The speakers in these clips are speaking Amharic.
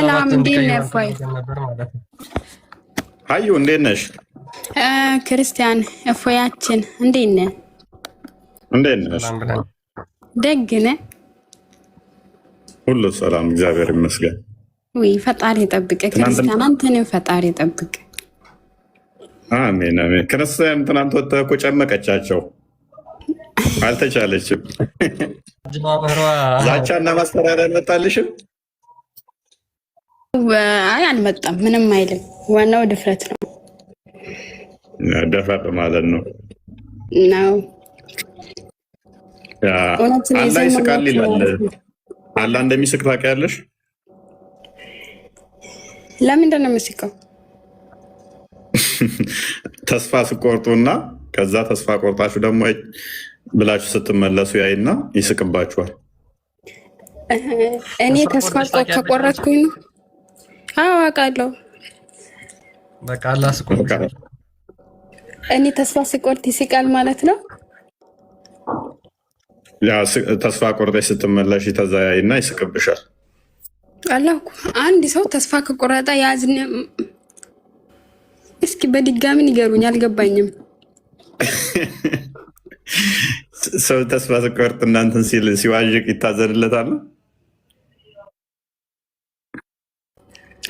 ሰላም እንዴት ነህ? ፎይ አዩ እንዴት ነሽ? ክርስቲያን እፎያችን እንዴት ነህ? እንዴት ነሽ? ደግ ነህ? ሁሉ ሰላም እግዚአብሔር ይመስገን። ወይ ፈጣሪ ይጠብቅ ክርስቲያን፣ አንተንም ፈጣሪ ይጠብቅ። አሜን አሜን። ክርስቲያን ትናንት ወጥተህ እኮ ጨመቀቻቸው፣ አልተቻለችም። ዛቻና ማስፈራሪያ አልመጣልሽም? አይ አልመጣም፣ ምንም አይልም። ዋናው ድፍረት ነው። ደፈር ማለት ነው ነው። አላህ ይስቃል ይላል። አላህ እንደሚስቅ ታውቂያለሽ? ለምንድን ነው የምስቀው? ተስፋ ስቆርጡና ከዛ ተስፋ ቆርጣችሁ ደግሞ ብላችሁ ስትመለሱ ያይና ይስቅባችኋል። እኔ ተስፋ ከቆረጥኩኝ ነው። አዎ አውቃለሁ። በቃ አላህ ስቆርጥ እኔ ተስፋ ስቆርጥ ይስቃል ማለት ነው። ያ ተስፋ ቆርጠሽ ስትመለሽ ተዛ ያይና ይስቅብሻል። አላህ አንድ ሰው ተስፋ ከቆረጠ ያዝን። እስኪ በድጋሚ ንገሩኝ፣ አልገባኝም። ሰው ተስፋ ስቆርጥ እናንተን ሲዋዥቅ ይታዘንለታል።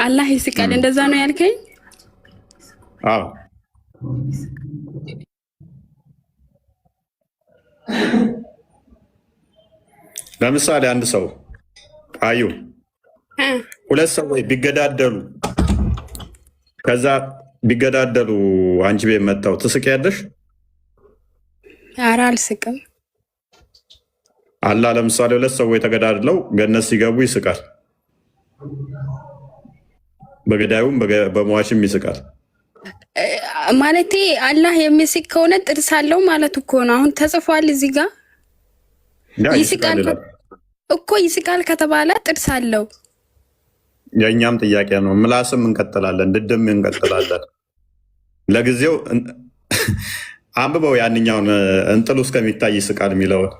አላህ ይስቃል። እንደዛ ነው ያልከኝ? አዎ። ለምሳሌ አንድ ሰው አዩ ሁለት ሰዎች ቢገዳደሉ ከዛ ቢገዳደሉ አንቺ ቤት መጣው ትስቂያለሽ? ኧረ አልስቅም። አላህ ለምሳሌ ሁለት ሰዎች ተገዳድለው ገነት ሲገቡ ይስቃል። በገዳዩም በሟችም ይስቃል። ማለቴ አላህ የሚስቅ ከሆነ ጥርስ አለው ማለት እኮ ነው። አሁን ተጽፏል እዚህ ጋር ይስቃል እኮ። ይስቃል ከተባለ ጥርስ አለው። የእኛም ጥያቄ ነው። ምላስም እንቀጥላለን፣ ድድም እንቀጥላለን። ለጊዜው አንብበው ያንኛውን እንጥሉ እስከሚታይ ይስቃል የሚለውን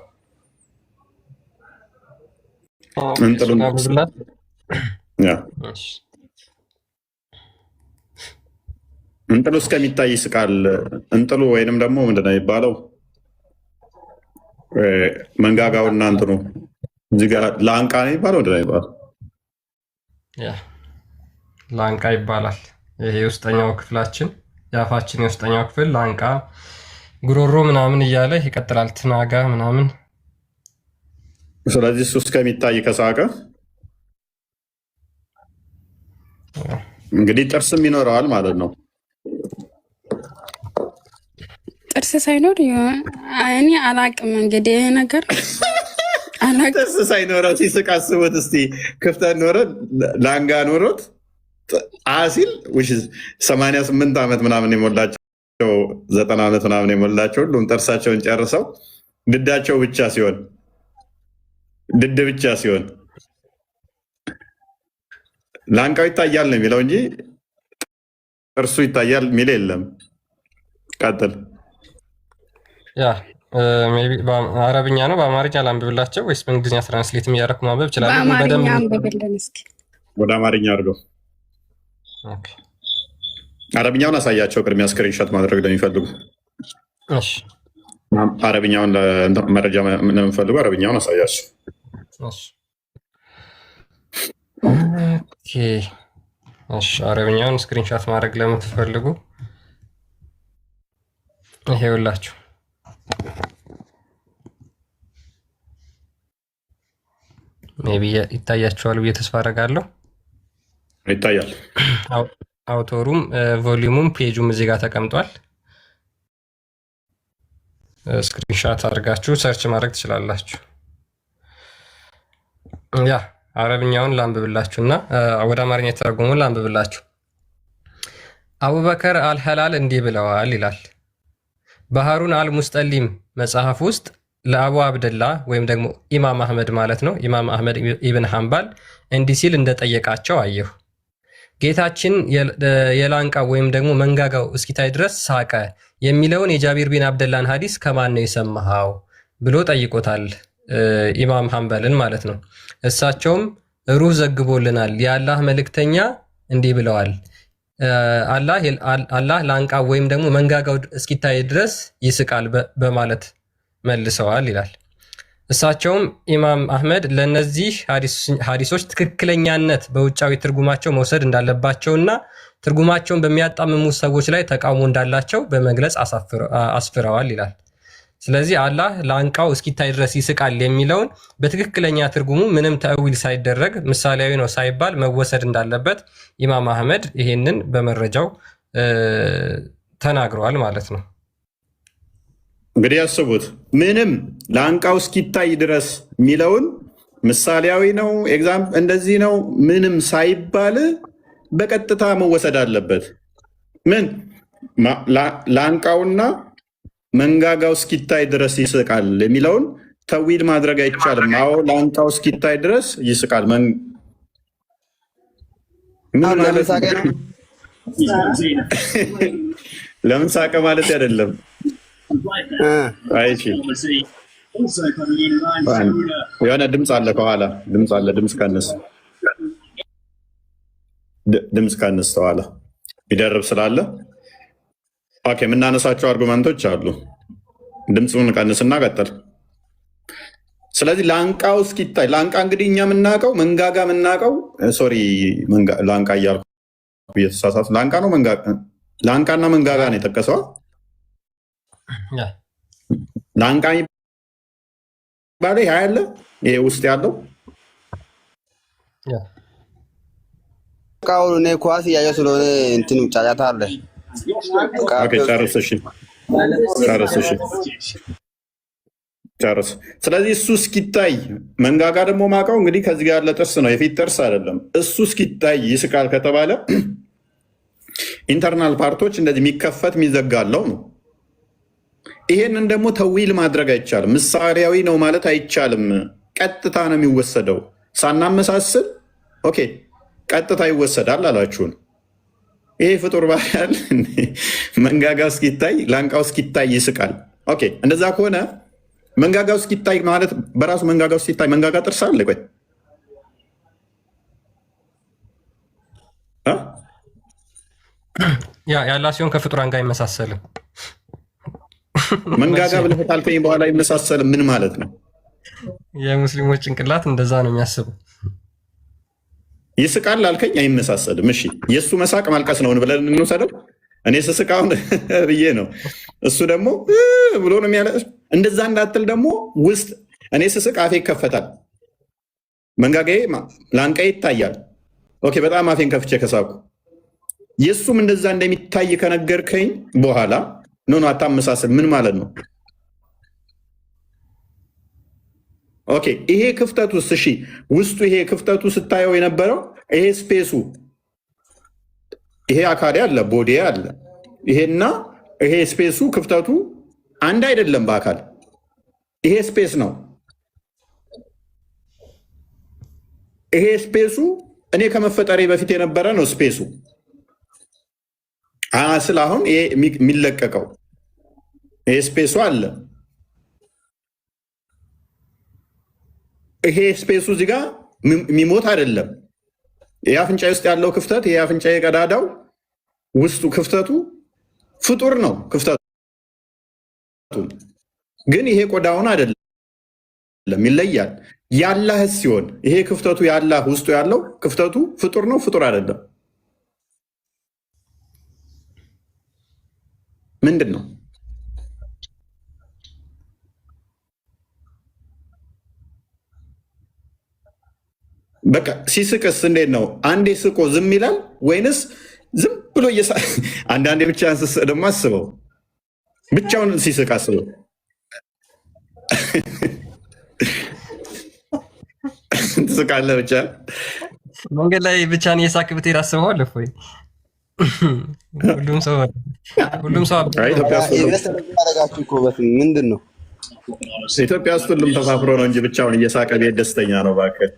እንጥሉ እስከሚታይ ይስቃል። እንጥሉ ወይንም ደግሞ ምንድን ነው የሚባለው? መንጋጋውና እንትኑ እዚህ ጋር ላንቃ ነው የሚባለው። ምንድን ነው የሚባለው? ላንቃ ይባላል። ይሄ የውስጠኛው ክፍላችን የአፋችን የውስጠኛው ክፍል ላንቃ፣ ጉሮሮ ምናምን እያለ ይቀጥላል። ትናጋ ምናምን። ስለዚህ እሱ እስከሚታይ ከሳቀ እንግዲህ ጥርስም ይኖረዋል ማለት ነው። ጥርስ ሳይኖር እኔ አላቅም። እንግዲህ ይሄ ነገር ጥርስ ሳይኖረው ሲስቅ አስቦት እስቲ። ክፍተት ኖረት ላንጋ ኖሮት አሲል 88 ዓመት ምናምን የሞላቸው 90 ዓመት ምናምን የሞላቸው ሁሉም ጥርሳቸውን ጨርሰው ድዳቸው ብቻ ሲሆን ድድ ብቻ ሲሆን ላንቃው ይታያል ነው የሚለው እንጂ ጥርሱ ይታያል የሚል የለም። ቀጥል። ያ አረብኛ ነው። በአማርኛ ላንብብላቸው ወይስ በእንግሊዝኛ ትራንስሌት እያደረኩ ማንበብ ይችላል? በአማርኛ አንብብልን እስኪ። ወደ አማርኛ አድርገው። አረብኛውን አሳያቸው። ቅድሚያ ስክሪንሾት ማድረግ ለሚፈልጉ አረብኛውን መረጃ ለሚፈልጉ አረብኛውን አሳያቸው። አረብኛውን ስክሪንሾት ማድረግ ለምትፈልጉ ይሄውላችሁ። ሜቢ ይታያቸዋል ብዬ ተስፋ አደርጋለሁ። ይታያል። አውቶሩም ቮሊዩሙም ፔጁም እዚህ ጋር ተቀምጧል። ስክሪንሻት አድርጋችሁ ሰርች ማድረግ ትችላላችሁ። ያ አረብኛውን ላንብብላችሁ እና ወደ አማርኛ የተረጎሙን ላንብብላችሁ። አቡበከር አልሐላል እንዲህ ብለዋል ይላል በሃሩን አልሙስጠሊም መጽሐፍ ውስጥ ለአቡ አብደላ ወይም ደግሞ ኢማም አህመድ ማለት ነው። ኢማም አህመድ ኢብን ሐንባል እንዲህ ሲል እንደጠየቃቸው አየሁ። ጌታችን የላንቃ ወይም ደግሞ መንጋጋው እስኪታይ ድረስ ሳቀ የሚለውን የጃቢር ቢን አብደላን ሐዲስ ከማን ነው የሰማኸው ብሎ ጠይቆታል ኢማም ሐንበልን ማለት ነው። እሳቸውም ሩህ ዘግቦልናል። የአላህ መልእክተኛ እንዲህ ብለዋል፣ አላህ ላንቃ ወይም ደግሞ መንጋጋው እስኪታይ ድረስ ይስቃል በማለት መልሰዋል ይላል። እሳቸውም ኢማም አህመድ ለእነዚህ ሀዲሶች ትክክለኛነት በውጫዊ ትርጉማቸው መውሰድ እንዳለባቸውና ትርጉማቸውን በሚያጣምሙ ሰዎች ላይ ተቃውሞ እንዳላቸው በመግለጽ አስፍረዋል ይላል። ስለዚህ አላህ ላንቃው እስኪታይ ድረስ ይስቃል የሚለውን በትክክለኛ ትርጉሙ ምንም ተእዊል ሳይደረግ ምሳሌያዊ ነው ሳይባል መወሰድ እንዳለበት ኢማም አህመድ ይሄንን በመረጃው ተናግረዋል ማለት ነው። እንግዲህ ያስቡት፣ ምንም ላንቃው እስኪታይ ድረስ የሚለውን ምሳሌያዊ ነው እንደዚህ ነው ምንም ሳይባል በቀጥታ መወሰድ አለበት። ምን ላንቃውና መንጋጋው እስኪታይ ድረስ ይስቃል የሚለውን ተዊል ማድረግ አይቻልም። አዎ ላንቃው እስኪታይ ድረስ ይስቃል። ለምን ሳቀ ማለት አይደለም። የሆነ ድምፅ አለ ከኋላ፣ ድምፅ አለ። ድምፅ ቀንስ ተኋላ ይደርብ ስላለ ኦኬ። የምናነሳቸው አርጉመንቶች አሉ። ድምፁን ቀንስና ቀጥል። ስለዚህ ላንቃው እስኪታይ፣ ላንቃ እንግዲህ እኛ የምናውቀው መንጋጋ የምናውቀው ላንቃ እያልኩ እየተሳሳቱ ላንቃ ነው ላንቃና መንጋጋ ነው የጠቀሰው። ላንቃ ባለ ይሄ ያለ ይሄ ውስጥ ያለው እኔ ኳስ እያየሁ ስለሆነ እንትን ጫጫታ አለ። ጨርስ። ስለዚህ እሱ እስኪታይ መንጋጋ ደግሞ ማውቀው እንግዲህ ከዚህ ጋር ያለ ጥርስ ነው፣ የፊት ጥርስ አይደለም። እሱ እስኪታይ ይስቃል ከተባለ ኢንተርናል ፓርቶች እንደዚህ የሚከፈት የሚዘጋለው ነው። ይሄንን ደግሞ ተዊል ማድረግ አይቻልም። ምሳሌያዊ ነው ማለት አይቻልም። ቀጥታ ነው የሚወሰደው ሳናመሳስል። ኦኬ ቀጥታ ይወሰዳል አላችሁን? ይሄ ፍጡር ባህል መንጋጋው እስኪታይ ላንቃው እስኪታይ ይስቃል። ኦኬ እንደዛ ከሆነ መንጋጋው እስኪታይ ማለት በራሱ መንጋጋው እስኪታይ መንጋጋ ጥርስ አለ? ቆይ ያላ ሲሆን ከፍጡራን ጋር አይመሳሰልም። መንጋጋ ብለህ ካልከኝ በኋላ አይመሳሰልም ምን ማለት ነው? የሙስሊሞች ጭንቅላት እንደዛ ነው የሚያስበው። ይስቃል አልከኝ አይመሳሰልም። እሺ የእሱ መሳቅ ማልቀስ ነው ብለን እንውሰደው። እኔ ስስቃውን ብዬ ነው፣ እሱ ደግሞ ብሎ ነው የሚያለቅስ። እንደዛ እንዳትል ደግሞ ውስጥ እኔ ስስቅ አፌ ይከፈታል፣ መንጋጋዬ ላንቃዬ ይታያል። ኦኬ በጣም አፌን ከፍቼ ከሳቁ የእሱም እንደዛ እንደሚታይ ከነገርከኝ በኋላ ኖ አታመሳስል ምን ማለት ነው? ኦኬ ይሄ ክፍተቱ እሺ ውስጡ ይሄ ክፍተቱ ስታየው የነበረው ይሄ ስፔሱ ይሄ አካል አለ ቦዲ አለ ይሄና ይሄ ስፔሱ ክፍተቱ አንድ አይደለም። በአካል ይሄ ስፔስ ነው። ይሄ ስፔሱ እኔ ከመፈጠሬ በፊት የነበረ ነው ስፔሱ። ስለ አሁን ይሄ የሚለቀቀው ይሄ ስፔሱ አለ። ይሄ ስፔሱ እዚህ ጋር የሚሞት አይደለም። ይሄ አፍንጫ ውስጥ ያለው ክፍተት ይሄ አፍንጫ የቀዳዳው ውስጡ ክፍተቱ ፍጡር ነው። ክፍተቱ ግን ይሄ ቆዳውን አይደለም፣ ይለያል። ያላህ ሲሆን ይሄ ክፍተቱ ያላህ ውስጡ ያለው ክፍተቱ ፍጡር ነው፣ ፍጡር አይደለም። ምንድን ነው? በቃ ሲስቅስ እንዴት ነው? አንዴ ስቆ ዝም ይላል ወይንስ ዝም ብሎ አንዳንዴ ብቻ ደግሞ አስበው፣ ብቻውን ሲስቅ አስበው። ትስቃለህ ብቻ መንገድ ላይ ብቻን የሳቅ ብትሄድ አስበዋል ወይ? ሁሉም ሰው ምንድን ነው ኢትዮጵያ ውስጥ ሁሉም ተፋፍሮ ነው እንጂ ብቻውን እየሳቀ ቤት ደስተኛ ነው። እባክህ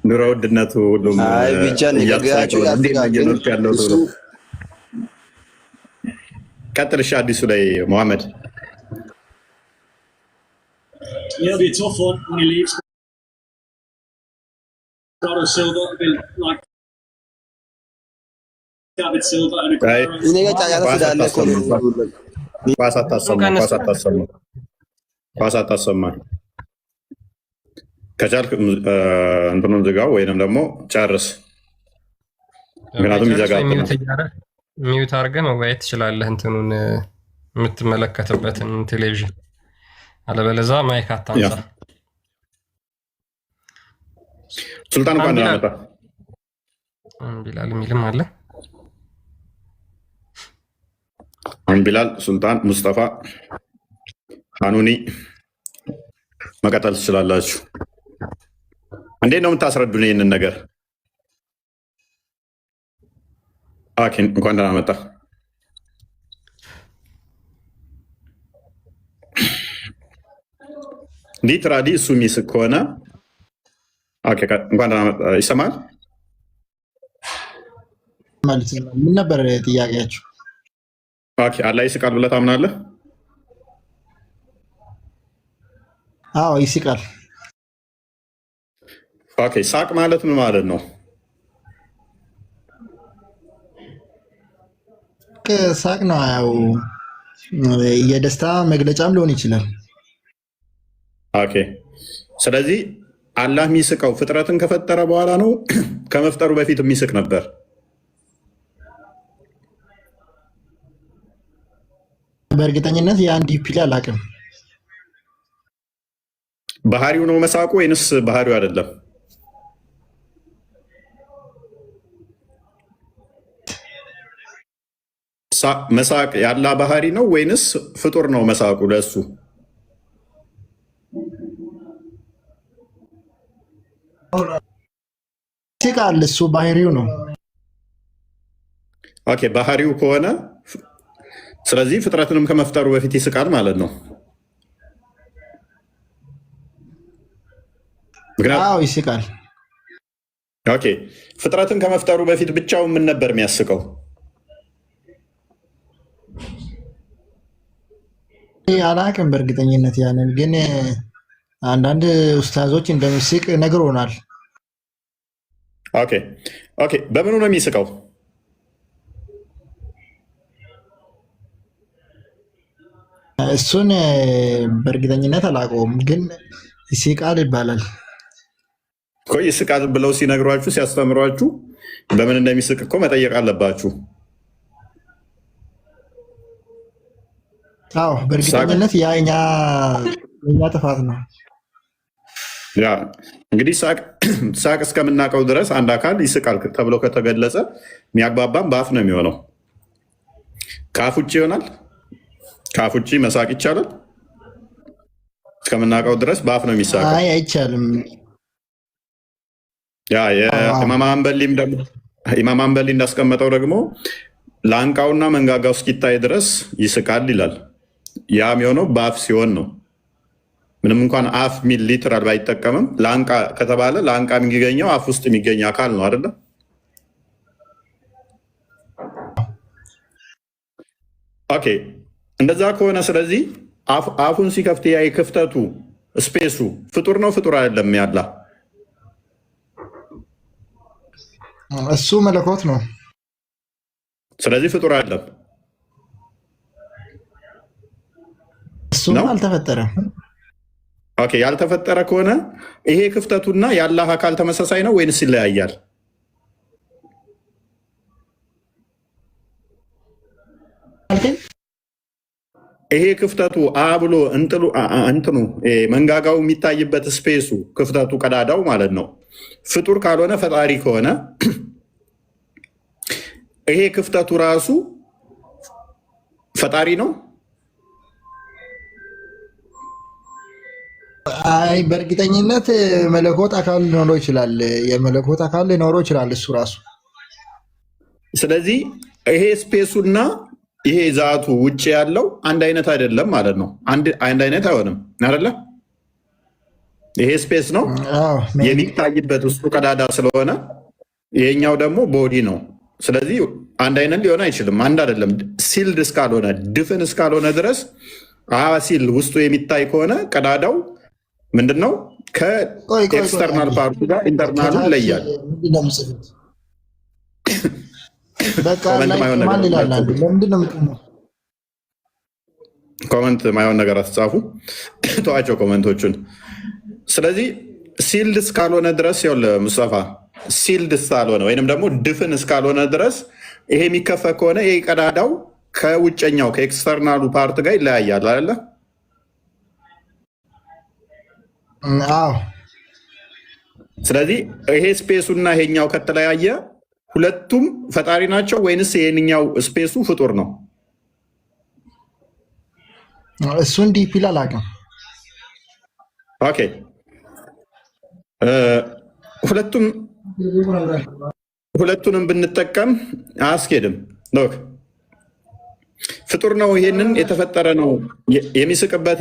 ኑሮ ውድነቱ ሁሉም ያለው ቀጥል። እሺ አዲሱ ላይ መሐመድ እኔ ጋር ጫጫታ ስላለ እኮ ነው። ኳስ አታሰማ። ከቻልክ እንትኑን ዝጋው ወይንም ደግሞ ጨርስ። ምክንያቱም ይዘጋል። ሚዩት አድርገህ መወያየት ትችላለህ፣ እንትኑን የምትመለከትበትን ቴሌቪዥን። አለበለዛ ማይክ አታንሳ። ሱልጣን እንኳን ደህና መጣ። ቢላል የሚልም አለ። ቢላል፣ ሱልጣን፣ ሙስጠፋ፣ ሀኑኒ መቀጠል ትችላላችሁ። እንዴት ነው የምታስረዱን ይህንን ነገር? አኪን እንኳን ደህና መጣ። ሊትራሊ እሱ የሚስቅ ከሆነ እንኳን ደህና መጣ። ይሰማል ማለት ነው። ምን ነበር ጥያቄያችሁ? አላህ ይስቃል ብለህ ታምናለህ? አዎ ይስቃል። ሳቅ ማለት ምን ማለት ነው? ሳቅ ነው። ያው የደስታ መግለጫም ሊሆን ይችላል። ስለዚህ አላህ የሚስቀው ፍጥረትን ከፈጠረ በኋላ ነው? ከመፍጠሩ በፊት የሚስቅ ነበር? በእርግጠኝነት የአንድ ፒል አላውቅም። ባህሪው ነው መሳቁ ወይንስ ባህሪው አይደለም? መሳቅ ያላ ባህሪ ነው ወይንስ ፍጡር ነው መሳቁ? ለሱ ይስቃል። እሱ ባህሪው ነው። ባህሪው ከሆነ ስለዚህ ፍጥረትንም ከመፍጠሩ በፊት ይስቃል ማለት ነው። አዎ ይስቃል። ፍጥረትን ከመፍጠሩ በፊት ብቻውን ምን ነበር የሚያስቀው? አላውቅም በእርግጠኝነት ያንን፣ ግን አንዳንድ ኡስታዞች እንደሚስቅ ነግሮናል። በምኑ ነው የሚስቀው? እሱን በእርግጠኝነት አላውቀውም፣ ግን ይስቃል ይባላል። ይስቃል ብለው ሲነግሯችሁ ሲያስተምሯችሁ በምን እንደሚስቅ እኮ መጠየቅ አለባችሁ። አዎ በእርግጠኝነት የኛ ጥፋት ነው። እንግዲህ ሳቅ እስከምናውቀው ድረስ አንድ አካል ይስቃል ተብሎ ከተገለጸ የሚያግባባም በአፍ ነው የሚሆነው። ከአፍ ውጭ ይሆናል? ከአፍ ውጭ መሳቅ ይቻላል? እስከምናውቀው ድረስ በአፍ ነው የሚሳቀው። አይቻልም። ኢማም አንበሊ እንዳስቀመጠው ደግሞ ላንቃውና መንጋጋው እስኪታይ ድረስ ይስቃል ይላል። ያ የሚሆነው በአፍ ሲሆን ነው። ምንም እንኳን አፍ ሚል ሊትራል ባይጠቀምም ላንቃ ከተባለ ላንቃ የሚገኘው አፍ ውስጥ የሚገኝ አካል ነው አይደለ? እንደዛ ከሆነ ስለዚህ አፉን ሲከፍት ያ ክፍተቱ ስፔሱ ፍጡር ነው ፍጡር አይደለም? ያላ እሱ መለኮት ነው። ስለዚህ ፍጡር አይደለም። እሱ አልተፈጠረም። ያልተፈጠረ ከሆነ ይሄ ክፍተቱና የአላህ አካል ተመሳሳይ ነው ወይንስ ይለያያል? ይሄ ክፍተቱ ብሎ እንትኑ መንጋጋው የሚታይበት ስፔሱ ክፍተቱ ቀዳዳው ማለት ነው ፍጡር ካልሆነ ፈጣሪ ከሆነ ይሄ ክፍተቱ ራሱ ፈጣሪ ነው? አይ በእርግጠኝነት መለኮት አካል ሊኖረው ይችላል። የመለኮት አካል ሊኖረው ይችላል እሱ ራሱ። ስለዚህ ይሄ ስፔሱና ይሄ ዛቱ ውጭ ያለው አንድ አይነት አይደለም ማለት ነው። አንድ አይነት አይሆንም አይደለ? ይሄ ስፔስ ነው የሚታይበት ውስጡ ቀዳዳ ስለሆነ፣ ይሄኛው ደግሞ ቦዲ ነው። ስለዚህ አንድ አይነት ሊሆን አይችልም። አንድ አይደለም። ሲልድ እስካልሆነ ድፍን እስካልሆነ ድረስ ሲል ውስጡ የሚታይ ከሆነ ቀዳዳው ምንድነው ከኤክስተርናል ፓርቱ ጋር ኢንተርናሉ ይለያል። ኮመንት ማይሆን ነገር አትጻፉ፣ ተዋቸው ኮመንቶቹን። ስለዚህ ሲልድ እስካልሆነ ድረስ ይኸውልህ ሙስጠፋ፣ ሲልድ እስካልሆነ ወይንም ደግሞ ድፍን እስካልሆነ ድረስ ይሄ የሚከፈት ከሆነ ይሄ ቀዳዳው ከውጨኛው ከኤክስተርናሉ ፓርት ጋር ይለያያል አይደለ? አዎ። ስለዚህ ይሄ ስፔሱና ይሄኛው ከተለያየ ሁለቱም ፈጣሪ ናቸው ወይንስ ይሄንኛው ስፔሱ ፍጡር ነው? እሱን ዲፕ ይላል አላውቅም። ኦኬ ሁለቱንም ብንጠቀም አያስኬድም። ሎክ ፍጡር ነው፣ ይሄንን የተፈጠረ ነው የሚስቅበት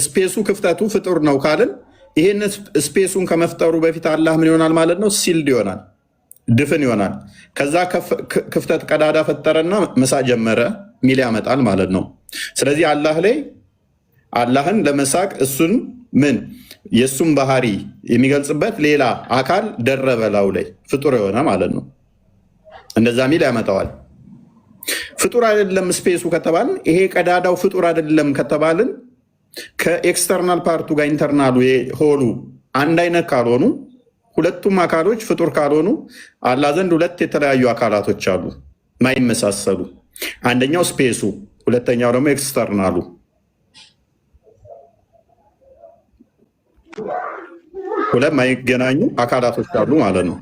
ስፔሱ ክፍተቱ ፍጡር ነው ካልን ይሄን ስፔሱን ከመፍጠሩ በፊት አላህ ምን ይሆናል ማለት ነው? ሲልድ ይሆናል፣ ድፍን ይሆናል። ከዛ ክፍተት ቀዳዳ ፈጠረና መሳቅ ጀመረ ሚል ያመጣል ማለት ነው። ስለዚህ አላህ ላይ አላህን ለመሳቅ እሱን ምን የእሱን ባህሪ የሚገልጽበት ሌላ አካል ደረበ ላዩ ላይ ፍጡር የሆነ ማለት ነው። እንደዛ ሚል ያመጣዋል። ፍጡር አይደለም ስፔሱ ከተባልን ይሄ ቀዳዳው ፍጡር አይደለም ከተባልን ከኤክስተርናል ፓርቱ ጋር ኢንተርናሉ ሆሉ አንድ አይነት ካልሆኑ ሁለቱም አካሎች ፍጡር ካልሆኑ አላህ ዘንድ ሁለት የተለያዩ አካላቶች አሉ ማይመሳሰሉ። አንደኛው ስፔሱ፣ ሁለተኛው ደግሞ ኤክስተርናሉ። ሁለት ማይገናኙ አካላቶች አሉ ማለት ነው።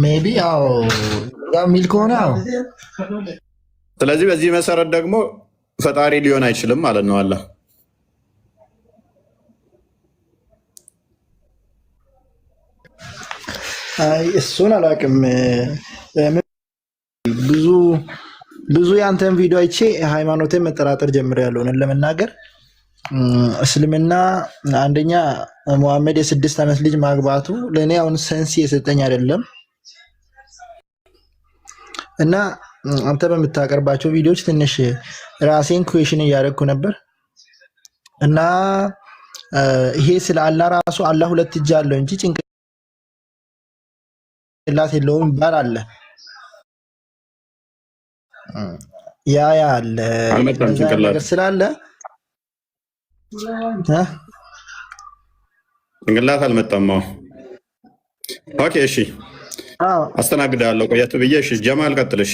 ሜይ ቢ ሚል ከሆነ ስለዚህ በዚህ መሰረት ደግሞ ፈጣሪ ሊሆን አይችልም ማለት ነው። አላህ እሱን አላውቅም። ብዙ የአንተን ቪዲዮ አይቼ ሃይማኖቴን መጠራጠር ጀምሬያለሁ። እውነት ለመናገር እስልምና አንደኛ ሙሐመድ የ6 ዓመት ልጅ ማግባቱ ለእኔ አሁን ሰንስ የሰጠኝ አይደለም እና አንተ በምታቀርባቸው ቪዲዮዎች ትንሽ ራሴን ኩዌሽን እያደረግኩ ነበር እና ይሄ ስለ አላህ ራሱ አላህ ሁለት እጅ አለው እንጂ ጭንቅላት የለውም ይባል አለ። ያ አለ ነገር ስላለ ጭንቅላት አልመጣም። ኦኬ እሺ፣ አስተናግዳለሁ ቆየት ብዬ። እሺ ጀማል ቀጥል። እሺ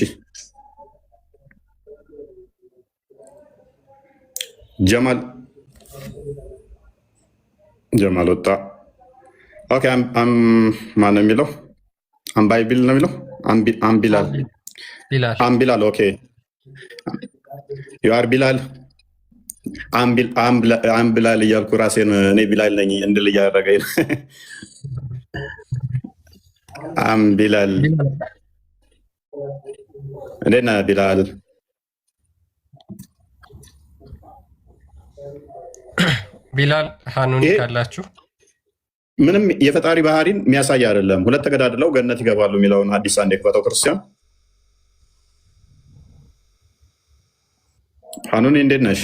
ጀማል ወጣ። ኦኬ ማነው የሚለው? አምባይቢል ነው የሚለው? አምቢላል። ኦኬ ዩአር ቢላል አምቢላል እያልኩ ራሴን እኔ ቢላል ነኝ እንድል እያደረገኝ አምቢላል እንዴት ነህ ቢላል? ቢላል ሀኑኒ ካላችሁ ምንም የፈጣሪ ባህሪን የሚያሳይ አይደለም። ሁለት ተገዳድለው ገነት ይገባሉ የሚለውን አዲስ አንድ የክፈተው ክርስቲያን። ሀኑኒ እንዴት ነሽ?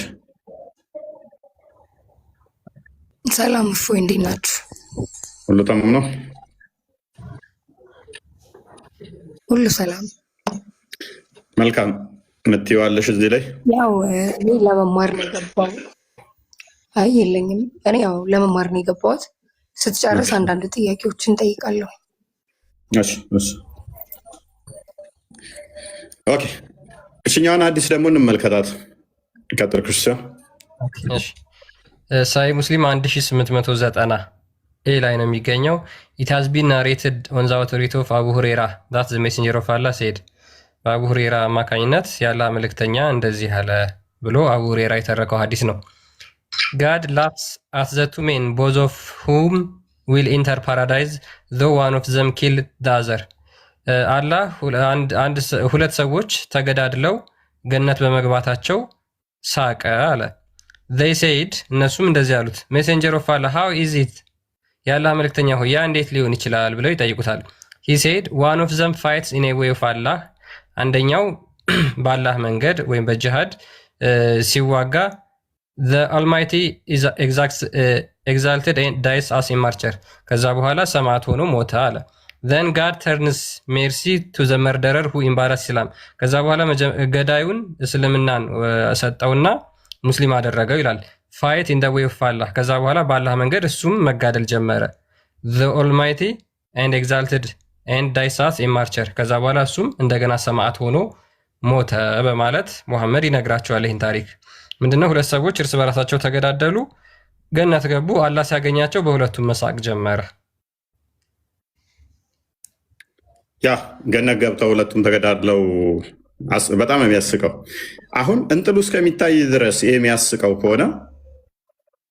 ሰላም እፎይ፣ እንዴት ናችሁ? ሁሉ ተማም ነው? ሁሉ ሰላም። መልካም። ምትይዋለሽ እዚህ ላይ? ያው እኔ ለመማር ነው የገባሁት። አይ የለኝም። እኔ ያው ለመማር ነው የገባሁት። ስትጨርስ አንዳንድ ጥያቄዎችን ጠይቃለሁ። እሺ ኦኬ። እሺኛውን አዲስ ደግሞ እንመልከታት። ቀጥል ክርስቲያን። እሺ ሳይ ሙስሊም 1890 ኤ ላይ ነው የሚገኘው። ኢት ሃዝ ቢን ናሬትድ ኦን ዘ አውቶሪቲ ኦፍ አቡ ሁሬራ ዳት ዘ ሜሴንጀር ኦፍ አላህ ሴድ። በአቡ ሁሬራ አማካኝነት የአላህ መልእክተኛ እንደዚህ አለ ብሎ አቡ ሁሬራ የተረከው ሀዲስ ነው። ጋድ ላፍስ አት ዘ ቱ ሜን ቦዝ ኦፍ ሁም ዊል ኢንተር ፓራዳይዝ ዞ ዋን ኦፍ ዘም ኪል ዘ አዘር። አላህ ሁለት ሰዎች ተገዳድለው ገነት በመግባታቸው ሳቀ አለ። ዘይ ሴይድ እነሱም እንደዚህ አሉት፣ ሜሴንጀር ኦፍ አላህ ሃው ኢዝ ኢት፣ የአላህ መልእክተኛ ሆይ ያ እንዴት ሊሆን ይችላል ብለው ይጠይቁታል። ሂ ሴይድ ዋን ኦፍ ዘም ፋይትስ ኢን ኤ ዌይ ኦፍ አላህ፣ አንደኛው በአላህ መንገድ ወይም በጅሃድ ሲዋጋ the almighty is exalted and dies as a martyr ከዛ በኋላ ሰማዕት ሆኖ ሞተ አለ። then God turns mercy to the murderer who embarrassed Islam ከዛ በኋላ ገዳዩን እስልምናን ሰጠውና ሙስሊም አደረገው ይላል። fight in the way of Allah ከዛ በኋላ በአላህ መንገድ እሱም መጋደል ጀመረ። the almighty and exalted and dies as a martyr ከዛ በኋላ እሱም እንደገና ሰማዕት ሆኖ ሞተ በማለት ሙሐመድ ይነግራቸዋል። ይህን ታሪክ ምንድነው? ሁለት ሰዎች እርስ በራሳቸው ተገዳደሉ፣ ገነት ገቡ። አላህ ሲያገኛቸው በሁለቱም መሳቅ ጀመረ። ያ ገነት ገብተው ሁለቱም ተገዳድለው በጣም የሚያስቀው አሁን እንጥሉ እስከሚታይ ድረስ የሚያስቀው ከሆነ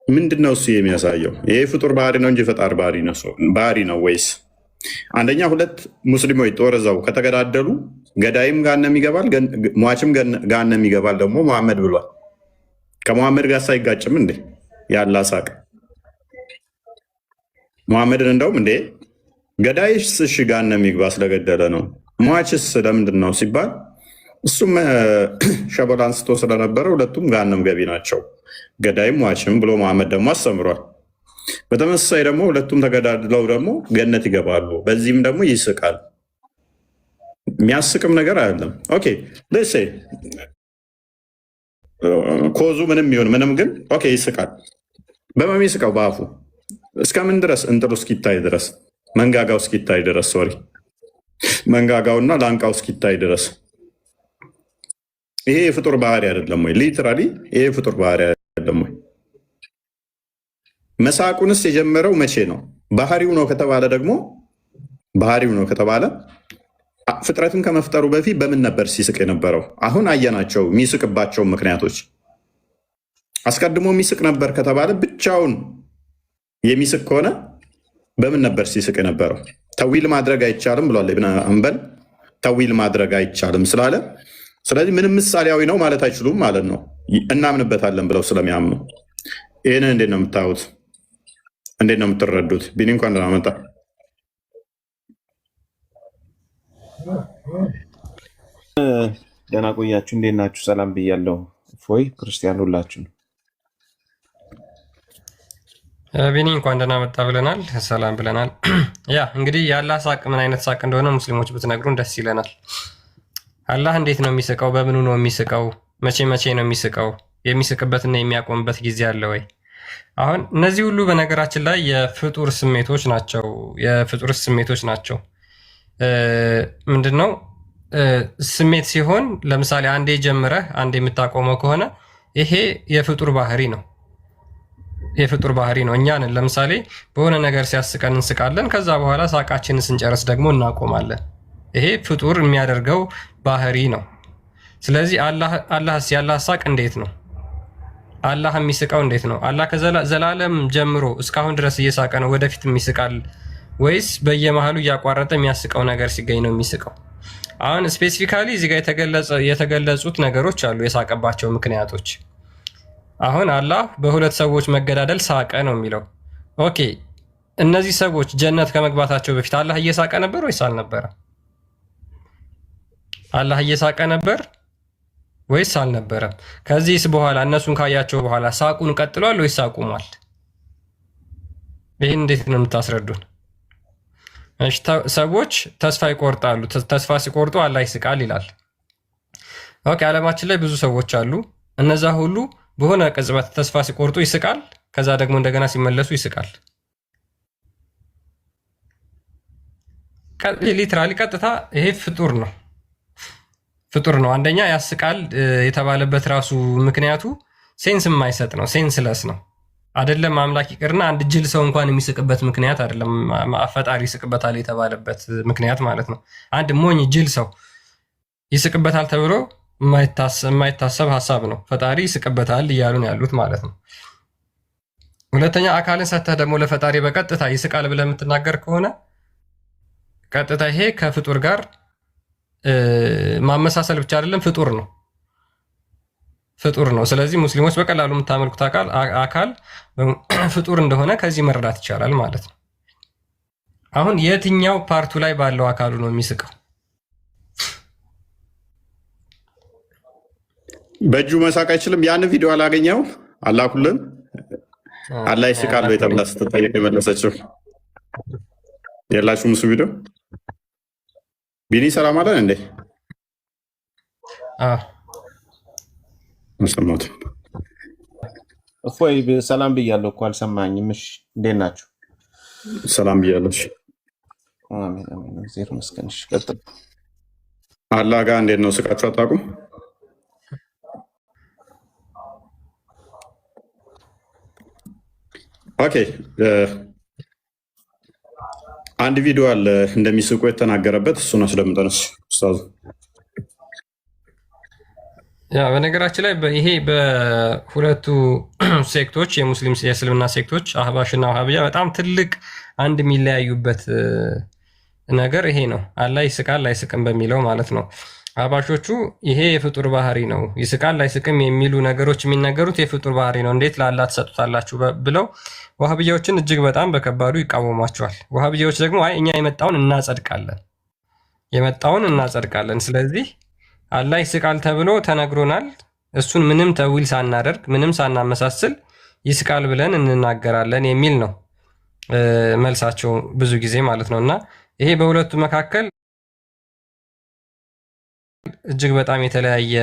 ምንድነው እሱ የሚያሳየው? ይሄ ፍጡር ባህሪ ነው እንጂ ፈጣሪ ባህሪ ነው ወይስ? አንደኛ ሁለት ሙስሊሞች ጦር ይዘው ከተገዳደሉ ገዳይም ገሃነም ይገባል፣ ሟችም ገሃነም ይገባል። ደግሞ ሙሐመድ ብሏል። ከሙሐመድ ጋር ሳይጋጭም እንዴ ያላ ሳቅ ሙሐመድን እንደውም እንዴ ገዳይስ እሺ ገሃነም ይግባ ስለገደለ ነው፣ ሟችስ ለምንድን ነው ሲባል እሱም ሸበል አንስቶ ስለነበረ ሁለቱም ገሃነም ገቢ ናቸው፣ ገዳይም ሟችም ብሎ ሙሐመድ ደግሞ አስተምሯል። በተመሳሳይ ደግሞ ሁለቱም ተገዳድለው ደግሞ ገነት ይገባሉ። በዚህም ደግሞ ይስቃል። የሚያስቅም ነገር አይደለም። ኦኬ ለሴ ኮዙ ምንም ይሁን ምንም ግን ኦኬ ይስቃል። በማን ይስቃው? በአፉ እስከምን ድረስ? እንጥሉ እስኪታይ ድረስ፣ መንጋጋው እስኪታይ ድረስ፣ ሶሪ መንጋጋውና ላንቃው እስኪታይ ድረስ። ይሄ የፍጡር ባህሪ አይደለም ወይ? ሊትራሊ ይሄ የፍጡር ባህሪ አይደለም ወይ? መሳቁንስ የጀመረው መቼ ነው? ባህሪው ነው ከተባለ ደግሞ ባህሪው ነው ከተባለ ፍጥረትን ከመፍጠሩ በፊት በምን ነበር ሲስቅ የነበረው? አሁን አየናቸው የሚስቅባቸው ምክንያቶች። አስቀድሞ የሚስቅ ነበር ከተባለ ብቻውን የሚስቅ ከሆነ በምን ነበር ሲስቅ የነበረው? ተዊል ማድረግ አይቻልም ብሏል ኢብን ሐንበል። ተዊል ማድረግ አይቻልም ስላለ ስለዚህ ምንም ምሳሌያዊ ነው ማለት አይችሉም ማለት ነው። እናምንበታለን ብለው ስለሚያምኑ። ይህንን እንዴት ነው የምታዩት? እንዴት ነው የምትረዱት? ቢኒ እንኳን ደህና መጣ። ደህና ቆያችሁ። እንዴት ናችሁ? ሰላም ብያለሁ። ፎይ ክርስቲያን ሁላችሁ ነው። ቢኒ እንኳን ደህና መጣ ብለናል፣ ሰላም ብለናል። ያ እንግዲህ የአላህ ሳቅ ምን አይነት ሳቅ እንደሆነ ሙስሊሞች ብትነግሩን ደስ ይለናል። አላህ እንዴት ነው የሚስቀው? በምኑ ነው የሚስቀው? መቼ መቼ ነው የሚስቀው? የሚስቅበትና የሚያቆምበት ጊዜ አለ ወይ? አሁን እነዚህ ሁሉ በነገራችን ላይ የፍጡር ስሜቶች ናቸው። የፍጡር ስሜቶች ናቸው። ምንድነው ስሜት ሲሆን ለምሳሌ አንዴ ጀምረህ አንዴ የምታቆመው ከሆነ ይሄ የፍጡር ባህሪ ነው። የፍጡር ባህሪ ነው። እኛን ለምሳሌ በሆነ ነገር ሲያስቀን እንስቃለን። ከዛ በኋላ ሳቃችንን ስንጨርስ ደግሞ እናቆማለን። ይሄ ፍጡር የሚያደርገው ባህሪ ነው። ስለዚህ አላህስ ያላህ ሳቅ እንዴት ነው? አላህ የሚስቀው እንዴት ነው? አላህ ከዘላለም ጀምሮ እስካሁን ድረስ እየሳቀ ነው፣ ወደፊት የሚስቃል ወይስ በየመሃሉ እያቋረጠ የሚያስቀው ነገር ሲገኝ ነው የሚስቀው? አሁን ስፔሲፊካሊ እዚህ ጋር የተገለጹት ነገሮች አሉ፣ የሳቀባቸው ምክንያቶች። አሁን አላህ በሁለት ሰዎች መገዳደል ሳቀ ነው የሚለው። ኦኬ እነዚህ ሰዎች ጀነት ከመግባታቸው በፊት አላህ እየሳቀ ነበር ወይስ አልነበረም? አላህ እየሳቀ ነበር ወይስ አልነበረም? ከዚህስ በኋላ እነሱን ካያቸው በኋላ ሳቁን ቀጥሏል ወይስ አቁሟል? ይህን እንዴት ነው የምታስረዱን? ሰዎች ተስፋ ይቆርጣሉ። ተስፋ ሲቆርጡ አላህ ይስቃል ይላል። ኦኬ ዓለማችን ላይ ብዙ ሰዎች አሉ። እነዛ ሁሉ በሆነ ቅጽበት ተስፋ ሲቆርጡ ይስቃል፣ ከዛ ደግሞ እንደገና ሲመለሱ ይስቃል። ሊትራሊ ቀጥታ ይሄ ፍጡር ነው። ፍጡር ነው። አንደኛ ያስቃል የተባለበት ራሱ ምክንያቱ ሴንስ የማይሰጥ ነው። ሴንስለስ ነው። አይደለም አምላክ ይቅርና አንድ ጅል ሰው እንኳን የሚስቅበት ምክንያት አይደለም። ፈጣሪ ይስቅበታል የተባለበት ምክንያት ማለት ነው። አንድ ሞኝ ጅል ሰው ይስቅበታል ተብሎ የማይታሰብ ሀሳብ ነው። ፈጣሪ ይስቅበታል እያሉ ነው ያሉት ማለት ነው። ሁለተኛ አካልን ሰጥተህ ደግሞ ለፈጣሪ በቀጥታ ይስቃል ብለህ የምትናገር ከሆነ ቀጥታ ይሄ ከፍጡር ጋር ማመሳሰል ብቻ አይደለም፣ ፍጡር ነው። ፍጡር ነው። ስለዚህ ሙስሊሞች በቀላሉ የምታመልኩት አካል ፍጡር እንደሆነ ከዚህ መረዳት ይቻላል ማለት ነው። አሁን የትኛው ፓርቱ ላይ ባለው አካሉ ነው የሚስቀው? በእጁ መሳቅ አይችልም። ያን ቪዲዮ አላገኘው አላኩልን። አላህ ይስቃል ወይ ተብላ ስትጠየቅ የመለሰችው የላችሁም እሱ ቪዲዮ። ቢኒ ሰላም አለን እንዴ? ሰማሁት። እፎይ ሰላም ብያለሁ እኮ አልሰማኝም። እሺ እንዴት ናችሁ? ሰላም ብያለሁ። አሜን አሜን። እግዚአብሔር ይመስገን። እሺ ቀጥል። አላህ ጋር እንዴት ነው? ስቃችሁ አታውቁም? ኦኬ አንድ ቪዲዮ አለ እንደሚስቁ የተናገረበት፣ እሱን አስደምጠንስ ኡስታዝ። ያ በነገራችን ላይ ይሄ በሁለቱ ሴክቶች የሙስሊም የእስልምና ሴክቶች አህባሽና ወሃቢያ በጣም ትልቅ አንድ የሚለያዩበት ነገር ይሄ ነው። አላህ ይስቃል አይስቅም በሚለው ማለት ነው። አህባሾቹ ይሄ የፍጡር ባህሪ ነው፣ ይስቃል አይስቅም የሚሉ ነገሮች የሚናገሩት የፍጡር ባህሪ ነው፣ እንዴት ለአላህ ትሰጡታላችሁ ብለው ወሃቢያዎችን እጅግ በጣም በከባዱ ይቃወሟቸዋል። ወሃቢያዎች ደግሞ አይ እኛ የመጣውን እናጸድቃለን፣ ስለዚህ አላህ ይስቃል ተብሎ ተነግሮናል፣ እሱን ምንም ተዊል ሳናደርግ ምንም ሳናመሳስል ይስቃል ብለን እንናገራለን የሚል ነው መልሳቸው ብዙ ጊዜ ማለት ነው። እና ይሄ በሁለቱ መካከል እጅግ በጣም የተለያየ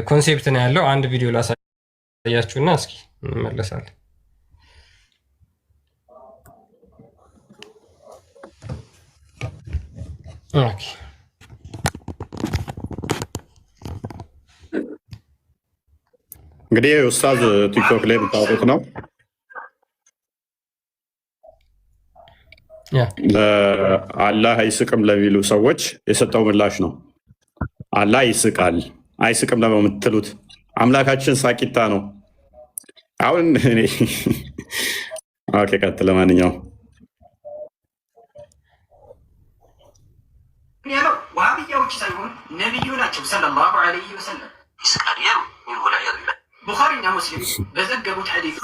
ኮንሴፕት ነው ያለው። አንድ ቪዲዮ ላሳያችሁና እስኪ እንመለሳለን። ኦኬ እንግዲህ ኡስታዝ ቲክቶክ ላይ ብታወቁት ነው አላህ አይስቅም ለሚሉ ሰዎች የሰጠው ምላሽ ነው። አላህ ይስቃል አይስቅም ለምትሉት አምላካችን ሳቂታ ነው። አሁን እኔ ኦኬ ቀጥል። ለማንኛውም ያለው ዋሃብያዎች ሳይሆን ነብዩ ናቸው ሰለላሁ ዐለይሂ ወሰለም ይስቃል ያሉ ይሁላ ያለ ቡኻሪና ሙስሊም በዘገቡት ሐዲስ